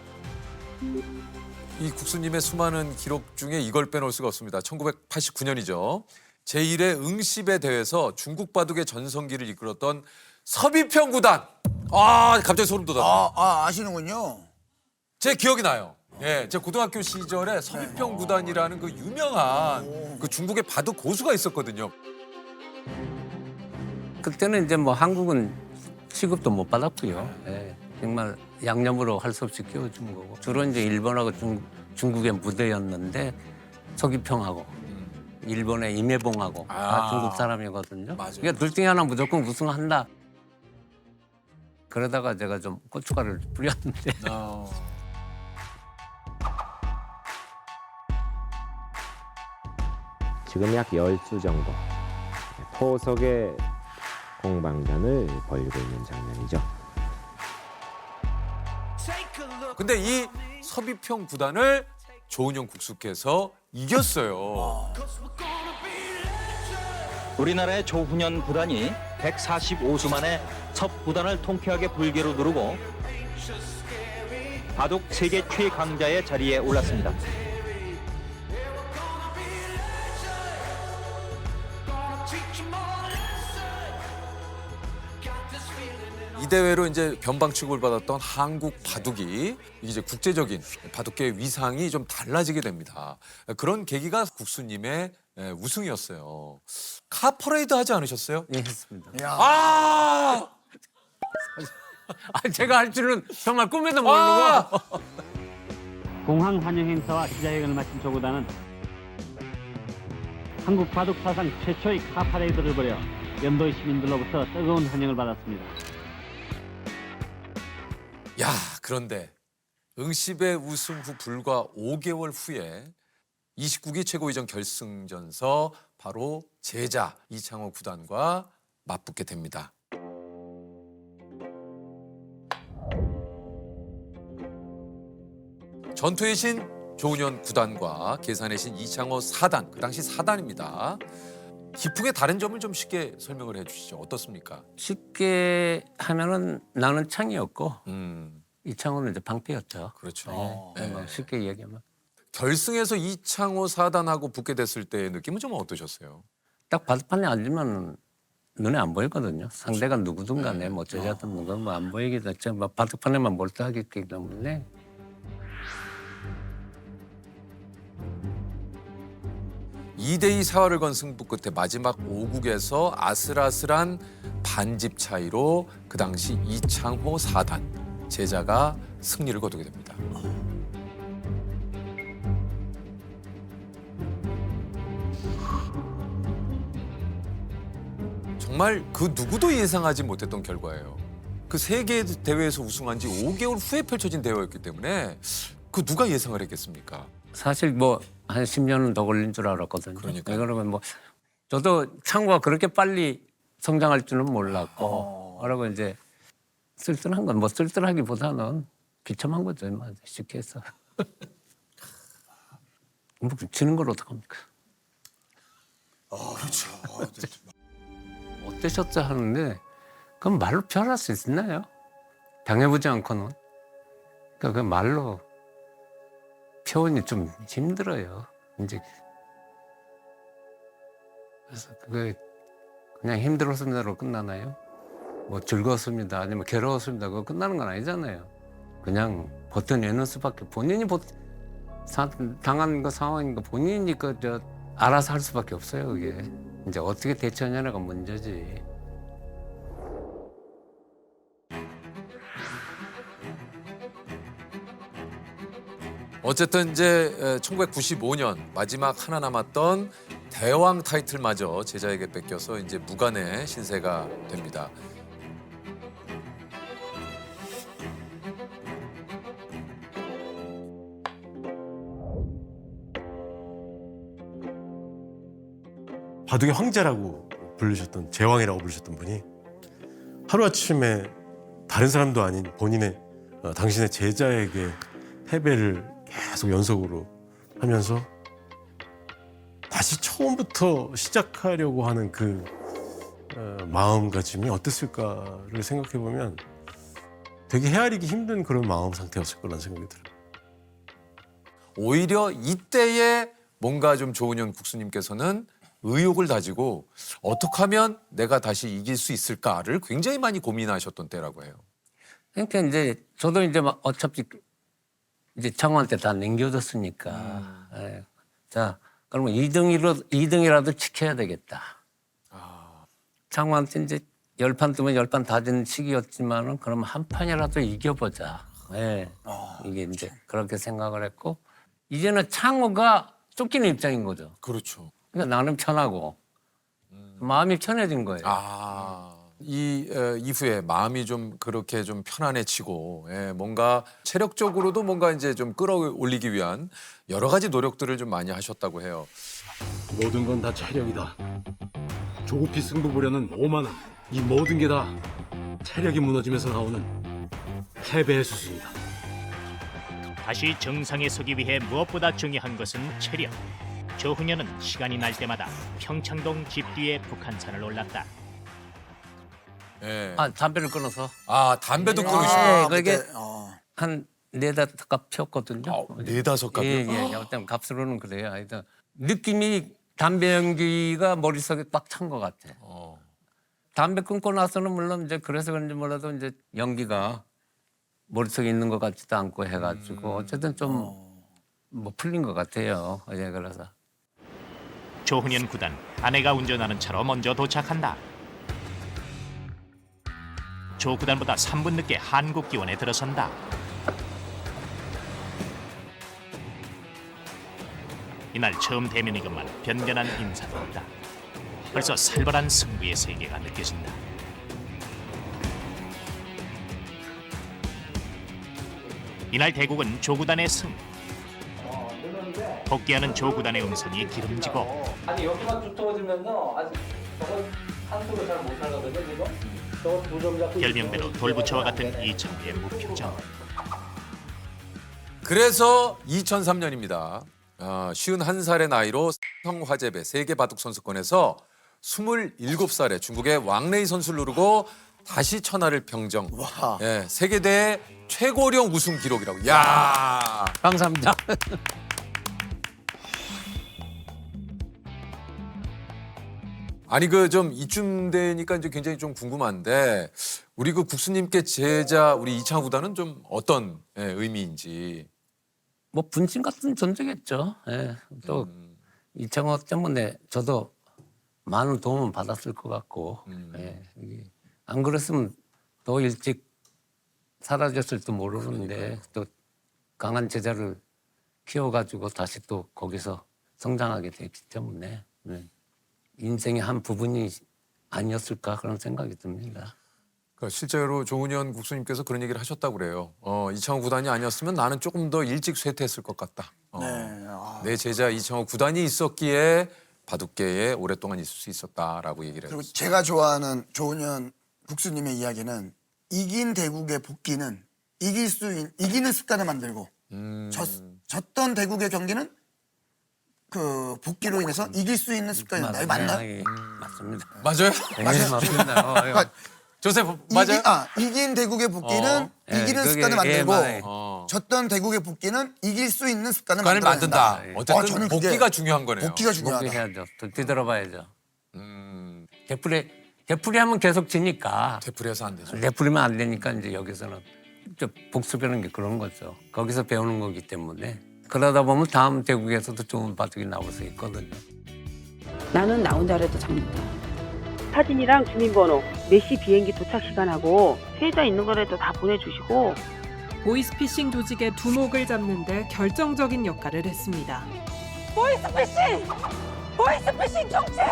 S2: 이 국수님의 수많은 기록 중에 이걸 빼놓을 수가 없습니다. 1989년이죠. 제1회 응시배 대회에서 중국 바둑의 전성기를 이끌었던 서비평 구단. 아, 갑자기 소름 돋았네.
S1: 아시는군요.
S2: 제 기억이 나요. 예, 제 고등학교 시절에 서비평 구단이라는 그 유명한 그 중국의 바둑 고수가 있었거든요.
S22: 그때는 이제 뭐 한국은 취급도 못 받았고요. 예, 정말 양념으로 할 수 없이 끼워준 거고. 주로 이제 일본하고 중국의 무대였는데 서기평하고 일본의 임혜봉하고 다 중국 사람이거든요. 그러니까 둘 중에 하나 무조건 우승한다. 그러다가 제가 좀 고춧가루를 뿌렸는데.
S4: 지금 약 10수 정도 토속의 공방전을 벌이고 있는 장면이죠.
S2: 근데 이 서비평 구단을 조은영 국수께서 이겼어요.
S25: 우리나라의 조훈현 구단이 145수 만에 첫 구단을 통쾌하게 불개로 누르고 바둑 세계 최강자의 자리에 올랐습니다.
S2: 이 대회로 이제 변방 취급을 받았던 한국 바둑이 이제 국제적인 바둑계의 위상이 좀 달라지게 됩니다. 그런 계기가 국수님의 우승이었어요. 카 퍼레이드 하지 않으셨어요?
S22: 예, 했습니다.
S2: 아!
S22: 제가 할 줄은 정말 꿈에도 모르고.
S10: 공항 환영 행사와 기자회견을 마친 조 구단은 한국 바둑 사상 최초의 카 퍼레이드를 벌여 연도의 시민들로부터 뜨거운 환영을 받았습니다.
S2: 야, 그런데 응시배 우승 후 불과 5개월 후에 29기 최고위전 결승전서 바로 제자 이창호 구단과 맞붙게 됩니다. 전투의 신 조은현 구단과 계산의 신 이창호 4단, 그 당시 4단입니다. 기풍의 다른 점을 좀 쉽게 설명을 해주시죠. 어떻습니까?
S22: 쉽게 하면은 나는 창이었고 이창호는 이제 방패였죠.
S2: 그렇죠.
S22: 네. 뭐 쉽게 얘기하면.
S2: 결승에서 이창호 4단하고 붙게 됐을 때의 느낌은 좀 어떠셨어요?
S22: 딱 바둑판에 앉으면 눈에 안 보이거든요. 상대가 누구든 간에 뭐 제자든 누구든 뭐 안 보이게 됐죠. 뭐 바둑판에만 몰두하기 때문에.
S2: (2대2) 사활을 건 승부 끝에 마지막 5국에서 아슬아슬한 반집 차이로 그 당시 이창호 4단 제자가 승리를 거두게 됩니다. 정말 그 누구도 예상하지 못했던 결과예요. 그 세계 대회에서 우승한 지 5개월 후에 펼쳐진 대회였기 때문에 그 누가 예상을 했겠습니까?
S22: 사실 뭐 한 10년은 더 걸린 줄 알았거든요. 그러니까. 그러면 뭐 저도 창호가 그렇게 빨리 성장할 줄은 몰랐고 그러고 이제 쓸쓸한 건 뭐 쓸쓸하기보다는 비참한 거죠. 쉽게 해서. 뭐 지는 걸 어떡합니까?
S1: 그렇죠.
S22: 어떠셨죠 하는데 그건 말로 표현할 수 있나요? 당해보지 않고는. 그러니까 그 말로 표현이 좀 힘들어요. 이제 그래서 그게 그냥 힘들었습니다로 끝나나요? 뭐 즐거웠습니다 아니면 괴로웠습니다 그거 끝나는 건 아니잖아요. 그냥 버텨내는 수밖에 본인이 당한 그 상황이니까 본인이 알아서 할 수밖에 없어요. 그게 이제 어떻게 대처하냐가 문제지.
S2: 어쨌든 이제 1995년 마지막 하나 남았던 대왕 타이틀마저 제자에게 뺏겨서 이제 무관의 신세가 됩니다.
S5: 바둑의 황제라고 부르셨던 제왕이라고 부르셨던 분이 하루아침에 다른 사람도 아닌 본인의 당신의 제자에게 패배를 계속 연속으로 하면서 다시 처음부터 시작하려고 하는 그 마음가짐이 어땠을까를 생각해 보면 되게 헤아리기 힘든 그런 마음 상태였을 거라는 생각이 들어요.
S2: 오히려 이때에 뭔가 좀 조은현 국수님께서는 의욕을 다지고 어떻게 하면 내가 다시 이길 수 있을까를 굉장히 많이 고민하셨던 때라고 해요.
S22: 그러니까 이제 저도 이제 막 어차피 이제 창호한테 다 남겨줬으니까 자 그러면 2등이라도 지켜야 되겠다. 창호한테 이제 10판 뜨면 10판 다진 시기였지만은 그럼 한 판이라도 이겨보자. 이게 이제 그렇게 생각을 했고 이제는 창호가 쫓기는 입장인 거죠.
S2: 그렇죠.
S22: 그러니까 나는 편하고 마음이 편해진 거예요.
S2: 이 이후에 마음이 좀 그렇게 좀 편안해지고 뭔가 체력적으로도 뭔가 이제 좀 끌어올리기 위한 여러 가지 노력들을 좀 많이 하셨다고 해요.
S19: 모든 건 다 체력이다. 조급히 승부 보려는 오만은 이 모든 게 다 체력이 무너지면서 나오는 패배의 수순이다.
S9: 다시 정상에 서기 위해 무엇보다 중요한 것은 체력. 조훈현은 시간이 날 때마다 평창동 집 뒤에 북한산을 올랐다.
S22: 담배를 끊어서.
S2: 담배도
S22: 네,
S2: 끊으시고.
S22: 그게 한 4-5갑 폈거든요.
S2: 4-5갑이요?
S22: 예. 어떤 값으로는 그래요. 하여튼 느낌이 담배 연기가 머릿속에 꽉 찬 것 같아. 담배 끊고 나서는 물론 이제 그래서 그런지 몰라도 이제 연기가 머릿속에 있는 것 같지도 않고 해가지고 어쨌든 좀 뭐 풀린 것 같아요. 그래서.
S9: 조훈현 구단 아내가 운전하는 차로 먼저 도착한다. 조 구단보다 3분 늦게 한국기원에 들어선다. 이날 처음 대면이건만 변변한 인사도 없다. 벌써 살벌한 승부의 세계가 느껴진다. 이날 대국은 조 구단의 승. 복귀하는 조 구단의 음성이 기름지고
S7: 아니 여기만 두터워지면요. 아직 저거 한 손으로 잘 못 나가거든요 지금. 저거 두 점 잡고.
S9: 별명대로 돌부처와 같은 이창호의 무표정.
S2: 그래서 2003년입니다. 51살의 나이로 성화재배 세계 바둑 선수권에서 27살에 중국의 왕레이 선수를 누르고 다시 천하를 평정. 세계대회 최고령 우승 기록이라고. 야,
S22: 감사합니다.
S2: 아니 좀 이쯤 되니까 이제 굉장히 좀 궁금한데 우리 그 국수님께 제자 우리 이창호 구단은 좀 어떤 의미인지.
S22: 뭐 분신 같은 존재겠죠. 또 이창호 때문에 저도 많은 도움을 받았을 것 같고 안 그랬으면 더 일찍 사라졌을지도 모르는데 또 강한 제자를 키워가지고 다시 또 거기서 성장하게 됐기 때문에 인생의 한 부분이 아니었을까 그런 생각이 듭니다.
S2: 실제로 조훈현 국수님께서 그런 얘기를 하셨다고 그래요. 이창호 구단이 아니었으면 나는 조금 더 일찍 쇠퇴했을 것 같다. 내 제자 이창호 구단이 있었기에 바둑계에 오랫동안 있을 수 있었다라고 얘기를
S1: 그리고
S2: 했어요.
S1: 제가 좋아하는 조은현 국수님의 이야기는 이긴 대국의 복귀는 이기는 습관을 만들고 졌던 대국의 경기는 그 복귀로 인해서 이길 수 있는 습관이 된다. 맞나요?
S22: 맞습니다.
S2: 맞아요?
S22: 맞습니다.
S1: 그러니까
S2: 조셉 맞아요?
S1: 이긴 대국의 복귀는 이기는 습관을 만들고 졌던 대국의 복귀는 이길 수 있는 습관을 만든다.
S2: 어쨌든
S1: 저는
S2: 복귀가 중요한 거네요.
S1: 복귀가 중요하다.
S22: 복귀해야죠. 뒤돌아봐야죠. 되풀이하면 계속 지니까.
S2: 되풀이해서 안 되죠.
S22: 되풀이면 안 되니까 이제 여기서는 복습하는 게 그런 거죠. 거기서 배우는 거기 때문에. 그러다 보면 다음 대국에서도 좋은 바둑이 나올 수 있거든요.
S13: 나는 나 혼자라도 잡는다. 사진이랑 주민번호, 몇 시 비행기 도착 시간하고 세자 있는 거라도 다 보내주시고.
S14: 보이스피싱 조직의 두목을 잡는 데 결정적인 역할을 했습니다.
S13: 보이스피싱! 보이스피싱 정체!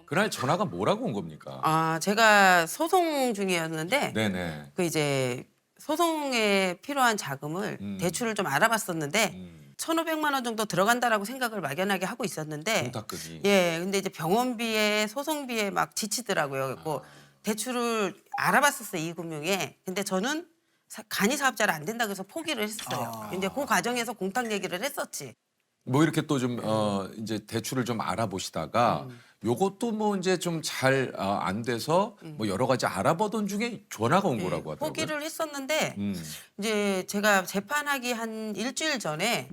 S2: 그날 전화가 뭐라고 온 겁니까?
S17: 제가 소송 중이었는데
S2: 네네.
S17: 그 이제 소송에 필요한 자금을 대출을 좀 알아봤었는데 1,500만 원 정도 들어간다라고 생각을 막연하게 하고 있었는데
S2: 공탁금이.
S17: 근데 이제 병원비에 소송비에 막 지치더라고요. 그래서 대출을 알아봤었어요, 이금융에. 근데 저는 간이 사업자를 안 된다 그래서 포기를 했어요. 근데 그 과정에서 공탁 얘기를 했었지.
S2: 뭐 이렇게 또 좀 이제 대출을 좀 알아보시다가 요것도 뭐 이제 좀 잘 안 돼서 뭐 여러 가지 알아보던 중에 전화가 온 거라고 하더라고요.
S17: 포기를 했었는데 이제 제가 재판하기 한 일주일 전에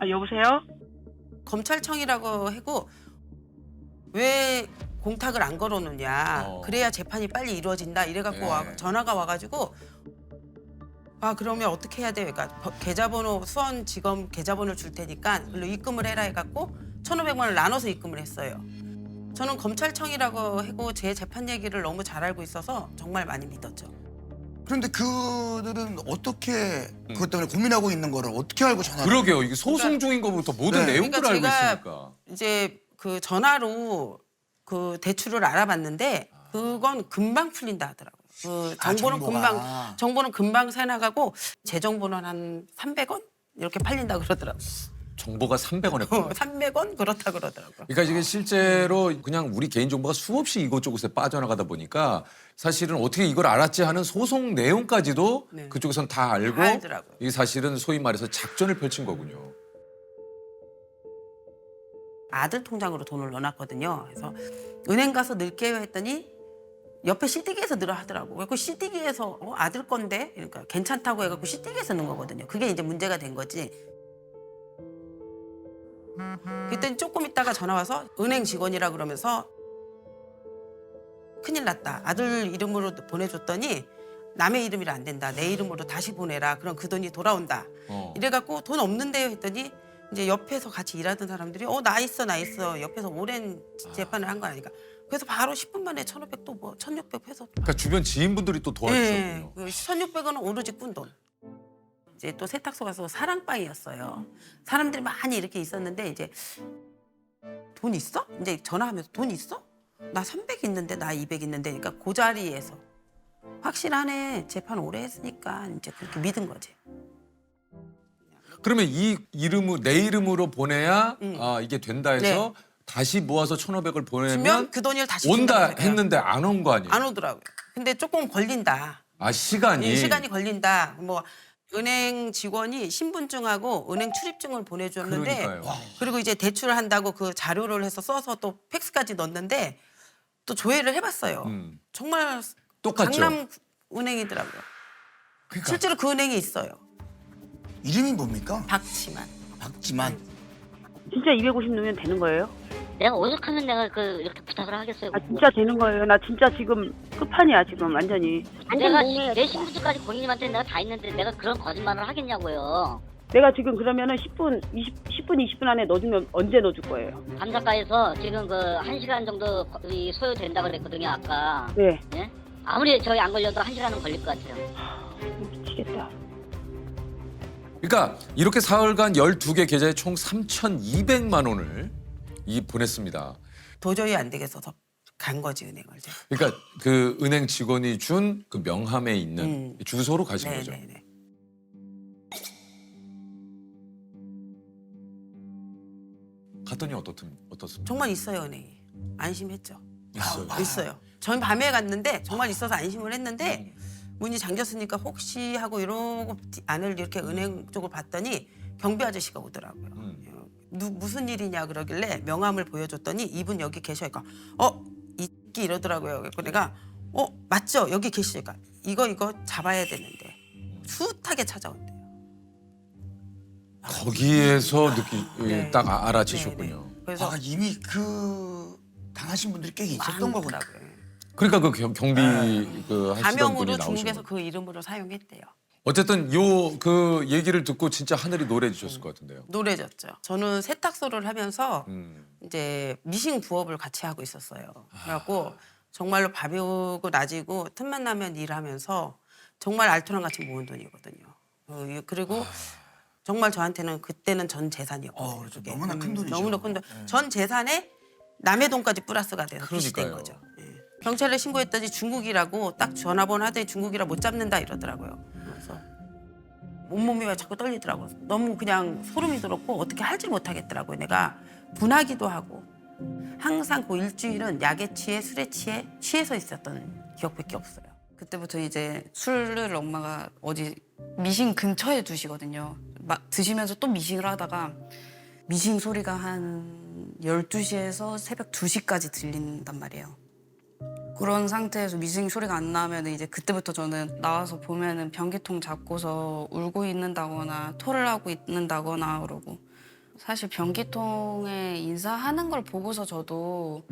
S13: 여보세요?
S17: 검찰청이라고 하고 왜 공탁을 안 걸어놓냐. 그래야 재판이 빨리 이루어진다. 이래갖고 전화가 와가지고 그러면 어떻게 해야 돼? 그러니까 계좌번호 수원지검 계좌번호를 줄 테니까 그걸로 입금을 해라 해갖고 1,500만 원을 나눠서 입금을 했어요. 저는 검찰청이라고 하고 제 재판 얘기를 너무 잘 알고 있어서 정말 많이 믿었죠.
S1: 그런데 그들은 어떻게 그것 때문에 고민하고 있는 거를 어떻게 알고 전화를?
S2: 그러게요. 이게 소송 중인 거부터 모든 내용들을
S17: 그러니까
S2: 알고
S17: 제가
S2: 있으니까.
S17: 이제 그 전화로 그 대출을 알아봤는데 그건 금방 풀린다 하더라고요. 그 정보는 금방 새 나가고 제 정보는 한 300원 이렇게 팔린다 그러더라고요.
S2: 정보가 300원에
S17: 300원 그렇다 그러더라고요.
S2: 그러니까 이게 실제로 그냥 우리 개인 정보가 수없이 이곳저곳에 빠져나가다 보니까 사실은 어떻게 이걸 알았지 하는 소송 내용까지도 그쪽에선 다 알고
S17: 알더라고요.
S2: 이게 사실은 소위 말해서 작전을 펼친 거군요.
S17: 아들 통장으로 돈을 넣어놨거든요. 그래서 은행 가서 넣을게요 했더니 옆에 CD기에서 넣으라 하더라고. 그 CD기에서 아들 건데 그러니까 괜찮다고 해갖고 CD기에서 넣은 거거든요. 그게 이제 문제가 된 거지. 그랬더니 조금 있다가 전화 와서 은행 직원이라 그러면서 큰일 났다. 아들 이름으로 보내줬더니 남의 이름이라 안 된다. 내 이름으로 다시 보내라. 그럼 그 돈이 돌아온다. 이래갖고 돈 없는데요 했더니 이제 옆에서 같이 일하던 사람들이 나 있어 옆에서 오랜 재판을 한 거 아니까. 그래서 바로 10분 만에 1,500또 뭐 1,600 해서.
S2: 그러니까 주변 지인분들이 또 도와주셨군요.
S17: 네, 1,600원은 오로지 꾼돈. 이제 또 세탁소 가서 사랑방이었어요. 사람들이 많이 이렇게 있었는데 이제 돈 있어? 이제 전화하면서 돈 있어? 나 300 있는데 나 200 있는데 그러니까 그 자리에서 확실하네. 재판 오래 했으니까 이제 그렇게 믿은 거지.
S2: 그러면 이 이름을 내 이름으로 보내야 이게 된다 해서 다시 모아서 1,500을 보내면
S17: 그 돈을 다시
S2: 온다
S17: 준다고
S2: 했는데 안 온 거 아니에요?
S17: 안 오더라고요. 근데 조금 걸린다.
S2: 시간이?
S17: 시간이 걸린다. 뭐 은행 직원이 신분증하고 은행 출입증을 보내줬는데
S2: 그러니까요.
S17: 그리고 이제 대출을 한다고 그 자료를 해서 써서 또 팩스까지 넣었는데 또 조회를 해봤어요. 정말
S2: 똑같죠?
S17: 강남 은행이더라고요. 실제로 그 은행에 있어요.
S1: 이름이 뭡니까?
S17: 박지만.
S1: 박지만.
S13: 진짜 250 넣으면 되는 거예요?
S8: 내가 오죽하면 내가 이렇게 부탁을 하겠어요.
S13: 진짜 되는 거예요. 나 진짜 지금 끝판이야 지금 완전히.
S8: 내가 내 신분증까지 고객님한테 내가 다 있는데 내가 그런 거짓말을 하겠냐고요.
S13: 내가 지금 그러면은 10분 20분 안에 넣어주면 언제 넣어줄 거예요?
S8: 감사과에서 지금 그 1시간 정도 소요된다 그랬거든요 아까.
S13: 네.
S8: 예? 아무리 저희 안 걸려도 1시간은 걸릴 것 같아요.
S13: 미치겠다.
S2: 그러니까 이렇게 사흘간 12개 계좌에 총 3,200만 원을 보냈습니다.
S17: 도저히 안 되겠어서 간 거지 은행을.
S2: 그러니까 그 은행 직원이 준 그 명함에 있는 주소로 가신 거죠. 갔더니 어떻습니까?
S17: 정말 있어요 은행이. 안심했죠. 있어요. 전 밤에 갔는데 정말 있어서 안심을 했는데 문이 잠겼으니까 혹시 하고 이러고 안을 이렇게 은행 쪽을 봤더니 경비 아저씨가 오더라고요. 무슨 일이냐 그러길래 명함을 보여줬더니 이분 여기 계셔니까 있기 이러더라고요. 그래서 내가 맞죠? 여기 계시니까 이거 잡아야 되는데 숱하게 찾아온대요.
S2: 거기에서 딱 알아채셨군요.
S17: 그래서
S1: 이미 그 당하신 분들이 꽤 있었던 거구나.
S2: 그러니까 그 경비 그 하시던
S17: 가명으로
S2: 분이 나오신
S17: 중국에서
S2: 거예요.
S17: 그 이름으로 사용했대요.
S2: 어쨌든 그 얘기를 듣고 진짜 하늘이 노래지셨을 것 같은데요.
S17: 노래졌죠. 저는 세탁소를 하면서 이제 미싱 부업을 같이 하고 있었어요. 그래갖고 정말로 밥이고 낮이고 틈만 나면 일하면서 정말 알토란 같이 모은 돈이거든요. 그리고 정말 저한테는 그때는 전 재산이었거든요.
S1: 그렇죠. 너무나 큰 돈이죠.
S17: 너무나 큰 돈. 전 재산에 남의 돈까지 플러스가 돼서 빚이 거죠. 경찰에 신고했더니 중국이라고 딱 전화번호 하더니 중국이라 못 잡는다 이러더라고요. 그래서 온몸이 왜 자꾸 떨리더라고요. 너무 그냥 소름이 돋았고 어떻게 하질 못하겠더라고요. 내가 분하기도 하고 항상 그 일주일은 약에 취해 술에 취해서 있었던 기억밖에 없어요.
S12: 그때부터 이제 술을 엄마가 어디 미신 근처에 두시거든요. 막 드시면서 또 미싱을 하다가 미싱 소리가 한 12시에서 새벽 2시까지 들린단 말이에요. 그런 상태에서 미싱 소리가 안 나면 이제 그때부터 저는 나와서 보면은 변기통 잡고서 울고 있는다거나 토를 하고 있는다거나 그러고 사실 변기통에 인사하는 걸 보고서 저도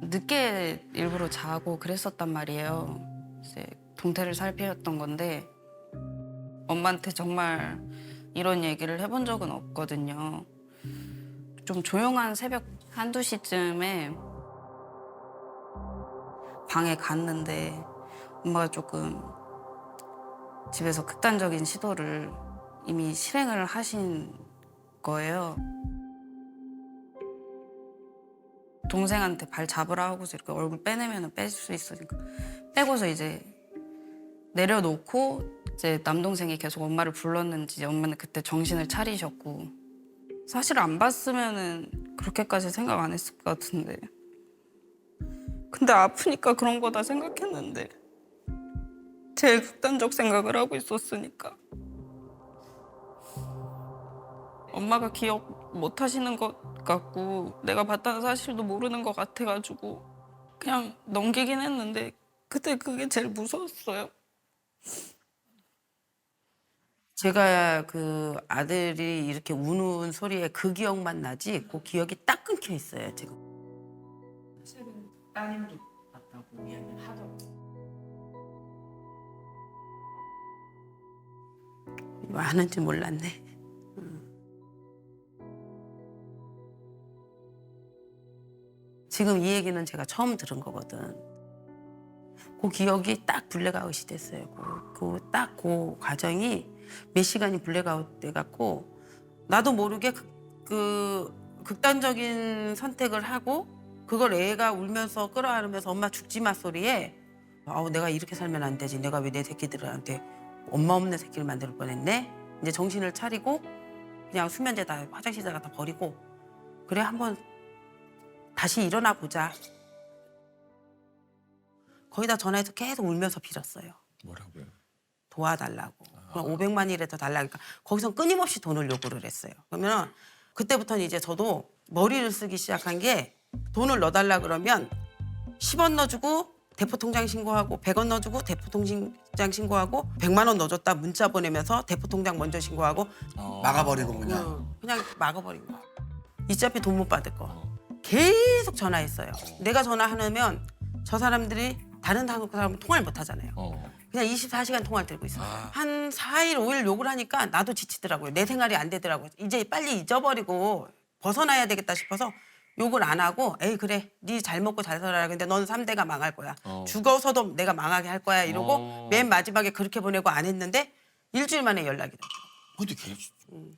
S12: 늦게 일부러 자고 그랬었단 말이에요. 이제 동태를 살피었던 건데 엄마한테 정말 이런 얘기를 해본 적은 없거든요. 좀 조용한 새벽 1~2시쯤에 방에 갔는데 엄마가 조금 집에서 극단적인 시도를 이미 실행을 하신 거예요. 동생한테 발 잡으라 하고서 이렇게 얼굴 빼내면 뺄 수 있으니까 빼고서 이제 내려놓고 이제 남동생이 계속 엄마를 불렀는지 엄마는 그때 정신을 차리셨고 사실 안 봤으면은 그렇게까지 생각 안 했을 것 같은데 근데 아프니까 그런 거다 생각했는데 제일 극단적 생각을 하고 있었으니까 엄마가 기억 못 하시는 것 같고 내가 봤다는 사실도 모르는 것 같아가지고 그냥 넘기긴 했는데 그때 그게 제일 무서웠어요.
S17: 제가 그 아들이 이렇게 우는 소리에 그 기억만 나지 그 기억이 딱 끊겨 있어요 지금.
S12: 최근 따님도 봤다고 이야기를 하더라고요.
S17: 이거 아는지 몰랐네. 지금 이 얘기는 제가 처음 들은 거거든. 그 기억이 딱 블랙아웃이 됐어요. 그 과정이 몇 시간이 블랙아웃 돼갖고 나도 모르게 그 극단적인 선택을 하고 그걸 애가 울면서 끌어안으면서 엄마 죽지 마 소리에 내가 이렇게 살면 안 되지. 내가 왜 내 새끼들한테 엄마 없는 새끼를 만들 뻔했네. 이제 정신을 차리고 그냥 수면제다 화장실에다 갖다 버리고 그래 한번 다시 일어나 보자. 거기다 전화해서 계속 울면서 빌었어요.
S2: 뭐라고요?
S17: 도와달라고. 그럼 500만이라도 달라니까 거기서 끊임없이 돈을 요구를 했어요. 그러면 그때부터는 이제 저도 머리를 쓰기 시작한 게 돈을 넣어달라 그러면 10원 넣어주고 대포통장 신고하고 100원 넣어주고 대포통장 신고하고 100만 원 넣어줬다 문자 보내면서 대포통장 먼저 신고하고
S1: 막아버리고 그냥.
S17: 그냥 막아버린 거야. 이자피 돈 못 받을 거. 계속 전화했어요. 내가 전화하면 저 사람들이 다른 한국 사람은 통화를 못 하잖아요. 그냥 24시간 통화를 들고 있어요. 한 4일, 5일 욕을 하니까 나도 지치더라고요. 내 생활이 안 되더라고요. 이제 빨리 잊어버리고 벗어나야 되겠다 싶어서 욕을 안 하고 에이 그래 네 잘 먹고 잘 살아라. 근데 넌 3대가 망할 거야. 죽어서도 내가 망하게 할 거야 이러고 맨 마지막에 그렇게 보내고 안 했는데 일주일 만에 연락이 됐어요.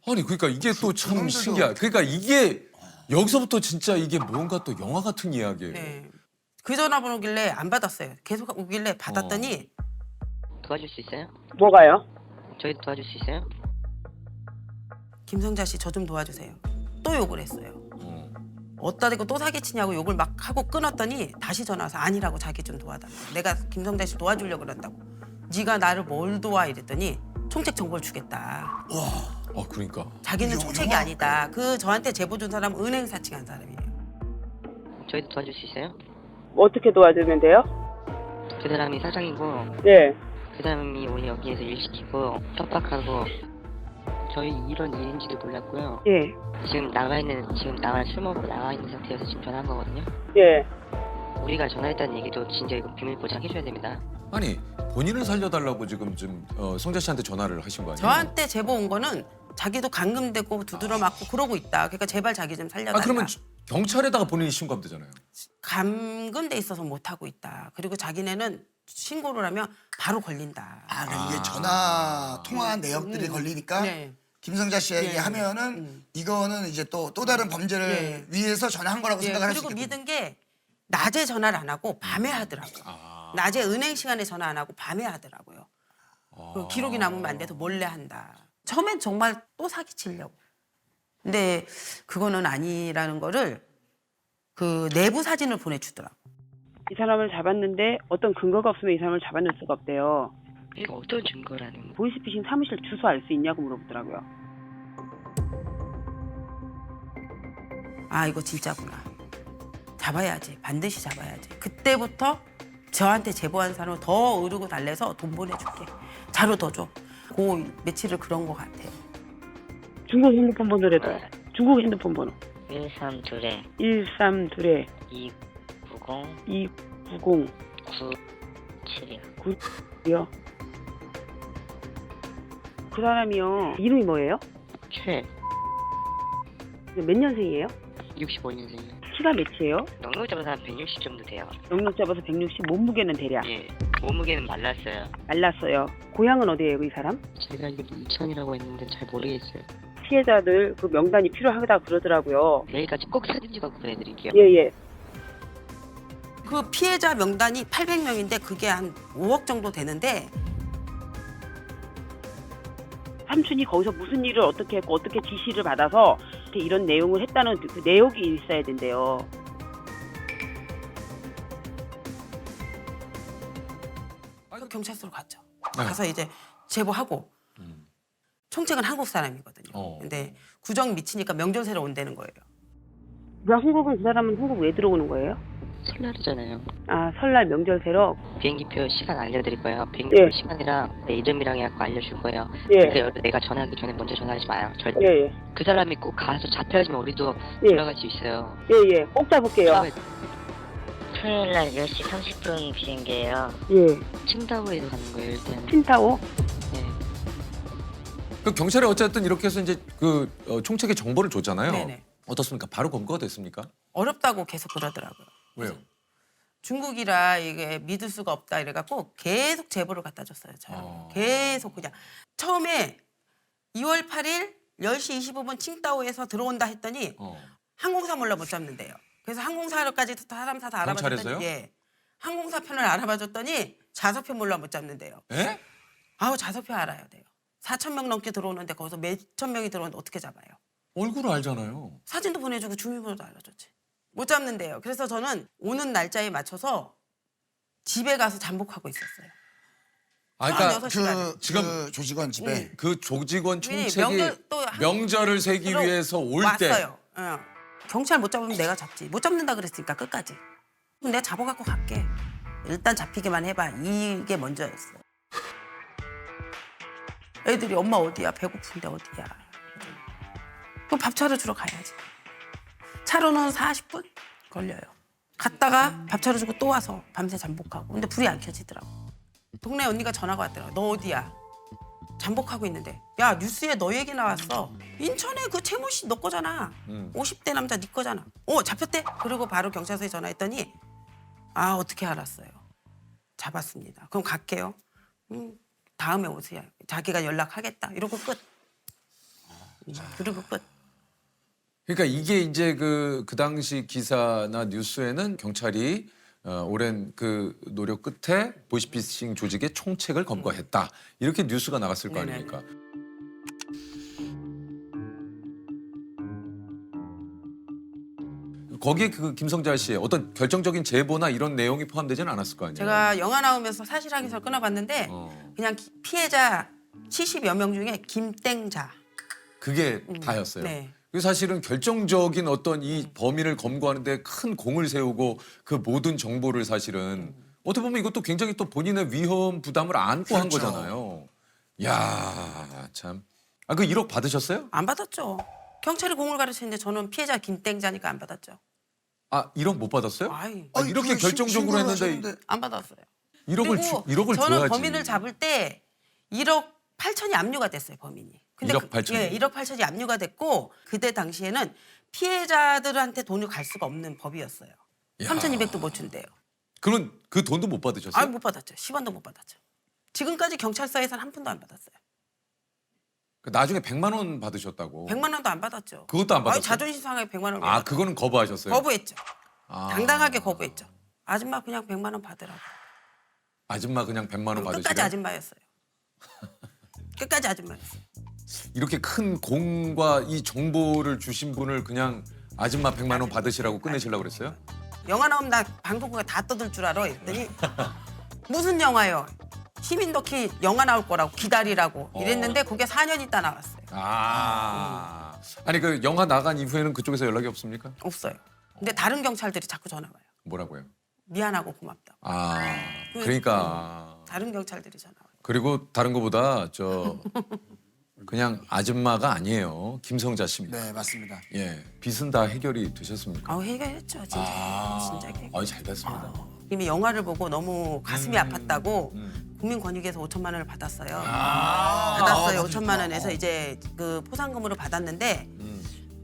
S2: 아니 그러니까 이게 또 참 신기해. 그러니까 이게 여기서부터 진짜 이게 뭔가 또 영화 같은 이야기예요.
S17: 네. 그 전화번호 오길래 안 받았어요. 계속 오길래 받았더니
S8: 도와줄 수 있어요?
S13: 뭐가요?
S8: 저희도 도와줄 수 있어요?
S17: 김성자 씨 저 좀 도와주세요. 또 욕을 했어요. 어디다 대고 또 사기치냐고 욕을 막 하고 끊었더니 다시 전화 와서 아니라고 자기 좀 도와달라. 내가 김성자 씨 도와주려고 그런다고. 네가 나를 뭘 도와 이랬더니 총책 정보를 주겠다.
S2: 그러니까.
S17: 자기는 총책이 아니다. 그 저한테 제보 준 사람은 은행 사칭한 사람이에요.
S8: 저희도 도와줄 수 있어요?
S13: 어떻게 도와주면 돼요?
S8: 그 사람이 사장이고
S13: 네.
S8: 그 사람이 오늘 여기에서 일 시키고 협박하고 저희 이런 일인지도 몰랐고요.
S13: 예.
S8: 지금 나랑 술 먹고 나와 있는 상태여서 지금 전화한 거거든요.
S13: 예.
S8: 우리가 전화했다는 얘기도 진짜 이거 비밀 보장해줘야 됩니다.
S2: 아니 본인을 살려달라고 지금 성자 씨한테 전화를 하신 거 아니에요?
S17: 저한테 제보 온 거는 자기도 감금되고 두드러 맞고 그러고 있다. 그러니까 제발 자기 좀 살려달라.
S2: 그러면 경찰에다가 본인이 신고하면 되잖아요.
S17: 감금돼 있어서 못 하고 있다. 그리고 자기네는 신고를 하면 바로 걸린다.
S1: 그러니까 이게 전화 통화한 내역들이 걸리니까
S17: 네.
S1: 김성자 씨에게 하면은 이거는 이제 또 다른 범죄를 위해서 전화한 거라고 생각을 할 수
S17: 그리고
S1: 있겠군요.
S17: 믿은 게 낮에 전화를 안 하고 밤에 하더라고요. 낮에 은행 시간에 전화 안 하고 밤에 하더라고요. 그 기록이 남으면 안 돼서 몰래 한다. 처음엔 정말 또 사기치려고. 근데 그거는 아니라는 거를 그 내부 사진을 보내주더라고.
S13: 이 사람을 잡았는데 어떤 근거가 없으면 이 사람을 잡아낼 수가 없대요.
S8: 이거 어떤 증거라는?
S13: 보이스피싱 사무실 주소 알 수 있냐고 물어보더라고요.
S17: 아 이거 진짜구나. 잡아야지. 반드시 잡아야지. 그때부터 저한테 제보한 사람을 더 어르고 달래서 돈 보내줄게. 자료 더 줘. 그 며칠을 그런 것 같아요.
S13: 중국 핸드폰 번호래도. 중국 핸드폰 번호.
S8: 132에
S13: 132에
S8: 290
S13: 290
S8: 97이요.
S13: 9요. 그 사람이요. 이름이 뭐예요?
S8: 최
S13: 몇 년생이에요?
S8: 65년생이요.
S13: 키가 몇이에요?
S8: 넉넉 잡아서 한 160 정도 돼요.
S13: 넉넉 잡아서 160, 몸무게는 대략?
S8: 예, 몸무게는 말랐어요.
S13: 말랐어요. 고향은 어디예요, 이 사람?
S8: 제가 이게 이천이라고 했는데 잘 모르겠어요.
S13: 피해자들 그 명단이 필요하다 그러더라고요.
S8: 내일까지 꼭 사진 찍어 보내드릴게요.
S13: 예.
S17: 그 피해자 명단이 800명인데 그게 한 5억 정도 되는데
S13: 삼촌이 거기서 무슨 일을 어떻게 했고 어떻게 지시를 받아서 이런 내용을 했다는 그 내역이 있어야 된대요.
S17: 그 경찰서로 갔죠.
S2: 네.
S17: 가서 이제 제보하고 총책은 한국 사람이거든요. 근데 구정 미치니까 명절새로 온다는 거예요.
S13: 왜 한국은 그 사람은 한국 왜 들어오는 거예요?
S8: 설날이잖아요.
S13: 아 설날 명절새로?
S8: 비행기표 시간 알려드릴 거예요. 비행기표 시간이랑 내 이름이랑 해갖고 알려줄 거예요. 근데 내가 전화하기 전에 먼저 전화하지 마요. 절대. 그 사람이 꼭 가서 잡혀야지만 우리도 들어갈 수 있어요.
S13: 예. 꼭 잡을게요.
S8: 토요일날 10시 30분 비행기예요.
S13: 예.
S8: 칭다오에서 가는 거예요, 일단.
S13: 칭다오?
S2: 그 경찰이 어쨌든 이렇게 해서 이제 그 총책의 정보를 줬잖아요.
S17: 네네.
S2: 어떻습니까? 바로 검거가 됐습니까?
S17: 어렵다고 계속 그러더라고요.
S2: 왜요?
S17: 중국이라 이게 믿을 수가 없다 이래갖고 계속 제보를 갖다 줬어요. 저요. 계속 그냥. 처음에 2월 8일 10시 25분 칭다오에서 들어온다 했더니 항공사 몰라 못 잡는데요. 그래서 항공사까지 사람 다 알아봐줬더니
S2: 경찰에서요?
S17: 항공사 편을 알아봐줬더니 좌석표 몰라 못 잡는데요.
S2: 에?
S17: 아우 좌석표 알아야 돼요. 4,000명 넘게 들어오는데 거기서 몇천 명이 들어오는데 어떻게 잡아요?
S2: 얼굴을 알잖아요.
S17: 사진도 보내주고 주민번호도 알려줬지. 못 잡는데요. 그래서 저는 오는 날짜에 맞춰서 집에 가서 잠복하고 있었어요.
S2: 아, 그러니까
S17: 36시간.
S2: 지금
S1: 조직원 집에
S2: 그 조직원
S17: 네,
S2: 총책이 명절을 세기 위해서 올 때
S17: 왔어요. 경찰 못 잡으면 내가 잡지. 못 잡는다 그랬으니까 끝까지. 그럼 내가 잡아갖고 갈게. 일단 잡히기만 해봐. 이게 먼저였어요. 애들이 엄마 어디야? 배고픈데 어디야? 그럼 밥 차려주러 가야지. 차로는 40분 걸려요. 갔다가 밥 차려주고 또 와서 밤새 잠복하고. 근데 불이 안 켜지더라고. 동네 언니가 전화가 왔더라고. 너 어디야? 잠복하고 있는데. 야 뉴스에 너 얘기 나왔어. 인천에 그 최모 씨 너 거잖아. 50대 남자 네 거잖아. 잡혔대? 그리고 바로 경찰서에 전화했더니 아 어떻게 알았어요? 잡았습니다. 그럼 갈게요. 다음에 오세요. 자기가 연락하겠다. 이러고 끝. 그리고 끝.
S2: 그러니까 이게 이제 그 당시 기사나 뉴스에는 경찰이 오랜 그 노력 끝에 보이스피싱 조직의 총책을 검거했다. 이렇게 뉴스가 나갔을 거 아닙니까? 거기에 그 김성잘 씨의 어떤 결정적인 제보나 이런 내용이 포함되지는 않았을 거 아니에요?
S17: 제가 영화 나오면서 사실 확인서를 끊어봤는데 그냥 피해자 70여 명 중에 김땡자.
S2: 그게 다였어요.
S17: 네.
S2: 그래서 사실은 결정적인 어떤 이 범인을 검거하는 데 큰 공을 세우고 그 모든 정보를 사실은 어떻게 보면 이것도 굉장히 또 본인의 위험 부담을 안고 한
S17: 그렇죠.
S2: 거잖아요. 야, 참. 아, 그 1억 받으셨어요?
S17: 안 받았죠. 경찰이 공을 가르치는데 저는 피해자 김땡자니까 안 받았죠.
S2: 아, 1억 못 받았어요?
S17: 아이,
S2: 이렇게 결정적으로 했는데
S17: 안 받았어요.
S2: 1억을
S17: 저는
S2: 줘야지.
S17: 범인을 잡을 때 1억 8천이 압류가 됐어요, 범인이. 근데
S2: 1억 8천이?
S17: 예, 1억 8천이 압류가 됐고 그때 당시에는 피해자들한테 돈이 갈 수가 없는 법이었어요. 3,200도 못 준대요.
S2: 그럼 그 돈도 못 받으셨어요?
S17: 아, 못 받았죠. 10원도 못 받았죠. 지금까지 경찰서에서는 한 푼도 안 받았어요.
S2: 나중에 100만 원 받으셨다고.
S17: 100만 원도 안 받았죠.
S2: 그것도 안 받았어요?
S17: 자존심 상하게 100만 원.
S2: 아, 그거는 거부하셨어요?
S17: 거부했죠.
S2: 아.
S17: 당당하게 거부했죠. 아줌마 그냥 100만 원 받으라고.
S2: 아줌마 그냥 100만 원 받으시래요?
S17: 끝까지 아줌마였어요. 끝까지 아줌마였어요.
S2: 이렇게 큰 공과 이 정보를 주신 분을 그냥 아줌마 100만 원 받으시라고 끝내시려고 그랬어요?
S17: 영화 나오면 나 방송국에 다 떠들 줄 알아. 했더니 무슨 영화요? 시민 다큐 영화 나올 거라고 기다리라고 이랬는데 그게 4년 있다 나왔어요.
S2: 아니 그 영화 나간 이후에는 그쪽에서 연락이 없습니까?
S17: 없어요. 근데 다른 경찰들이 자꾸 전화 와요.
S2: 뭐라고요?
S17: 미안하고 고맙다.
S2: 그러니까
S17: 다른 경찰들이 전화 와요.
S2: 그리고 다른 거보다 저 그냥 아줌마가 아니에요. 김성자 씨입니다.
S1: 네, 맞습니다.
S2: 예, 빚은 다 해결이 되셨습니까?
S17: 해결했죠, 진짜. 진짜 해결.
S2: 잘 됐습니다.
S17: 이미 영화를 보고 너무 가슴이 아팠다고 국민권익위에서 5천만 원을 받았어요. 받았어요. 5천만 원에서 이제 그 포상금으로 받았는데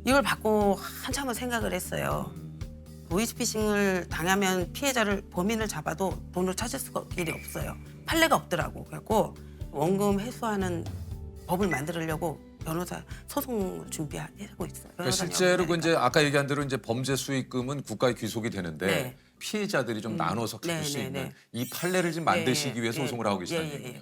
S17: 이걸 받고 한참을 생각을 했어요. 보이스피싱을 당하면 피해자를 범인을 잡아도 돈을 찾을 수가 길이 없어요. 판례가 없더라고. 그래갖고 원금 회수하는 법을 만들려고 변호사 소송 준비하고 있어요.
S2: 그러니까 실제로 그 이제 아까 얘기한 대로 이제 범죄 수익금은 국가에 귀속이 되는데 피해자들이 좀 나눠서 가질 수 있는 이 판례를 좀 만드시기 위해서 소송을 하고 계시다는 얘기군요.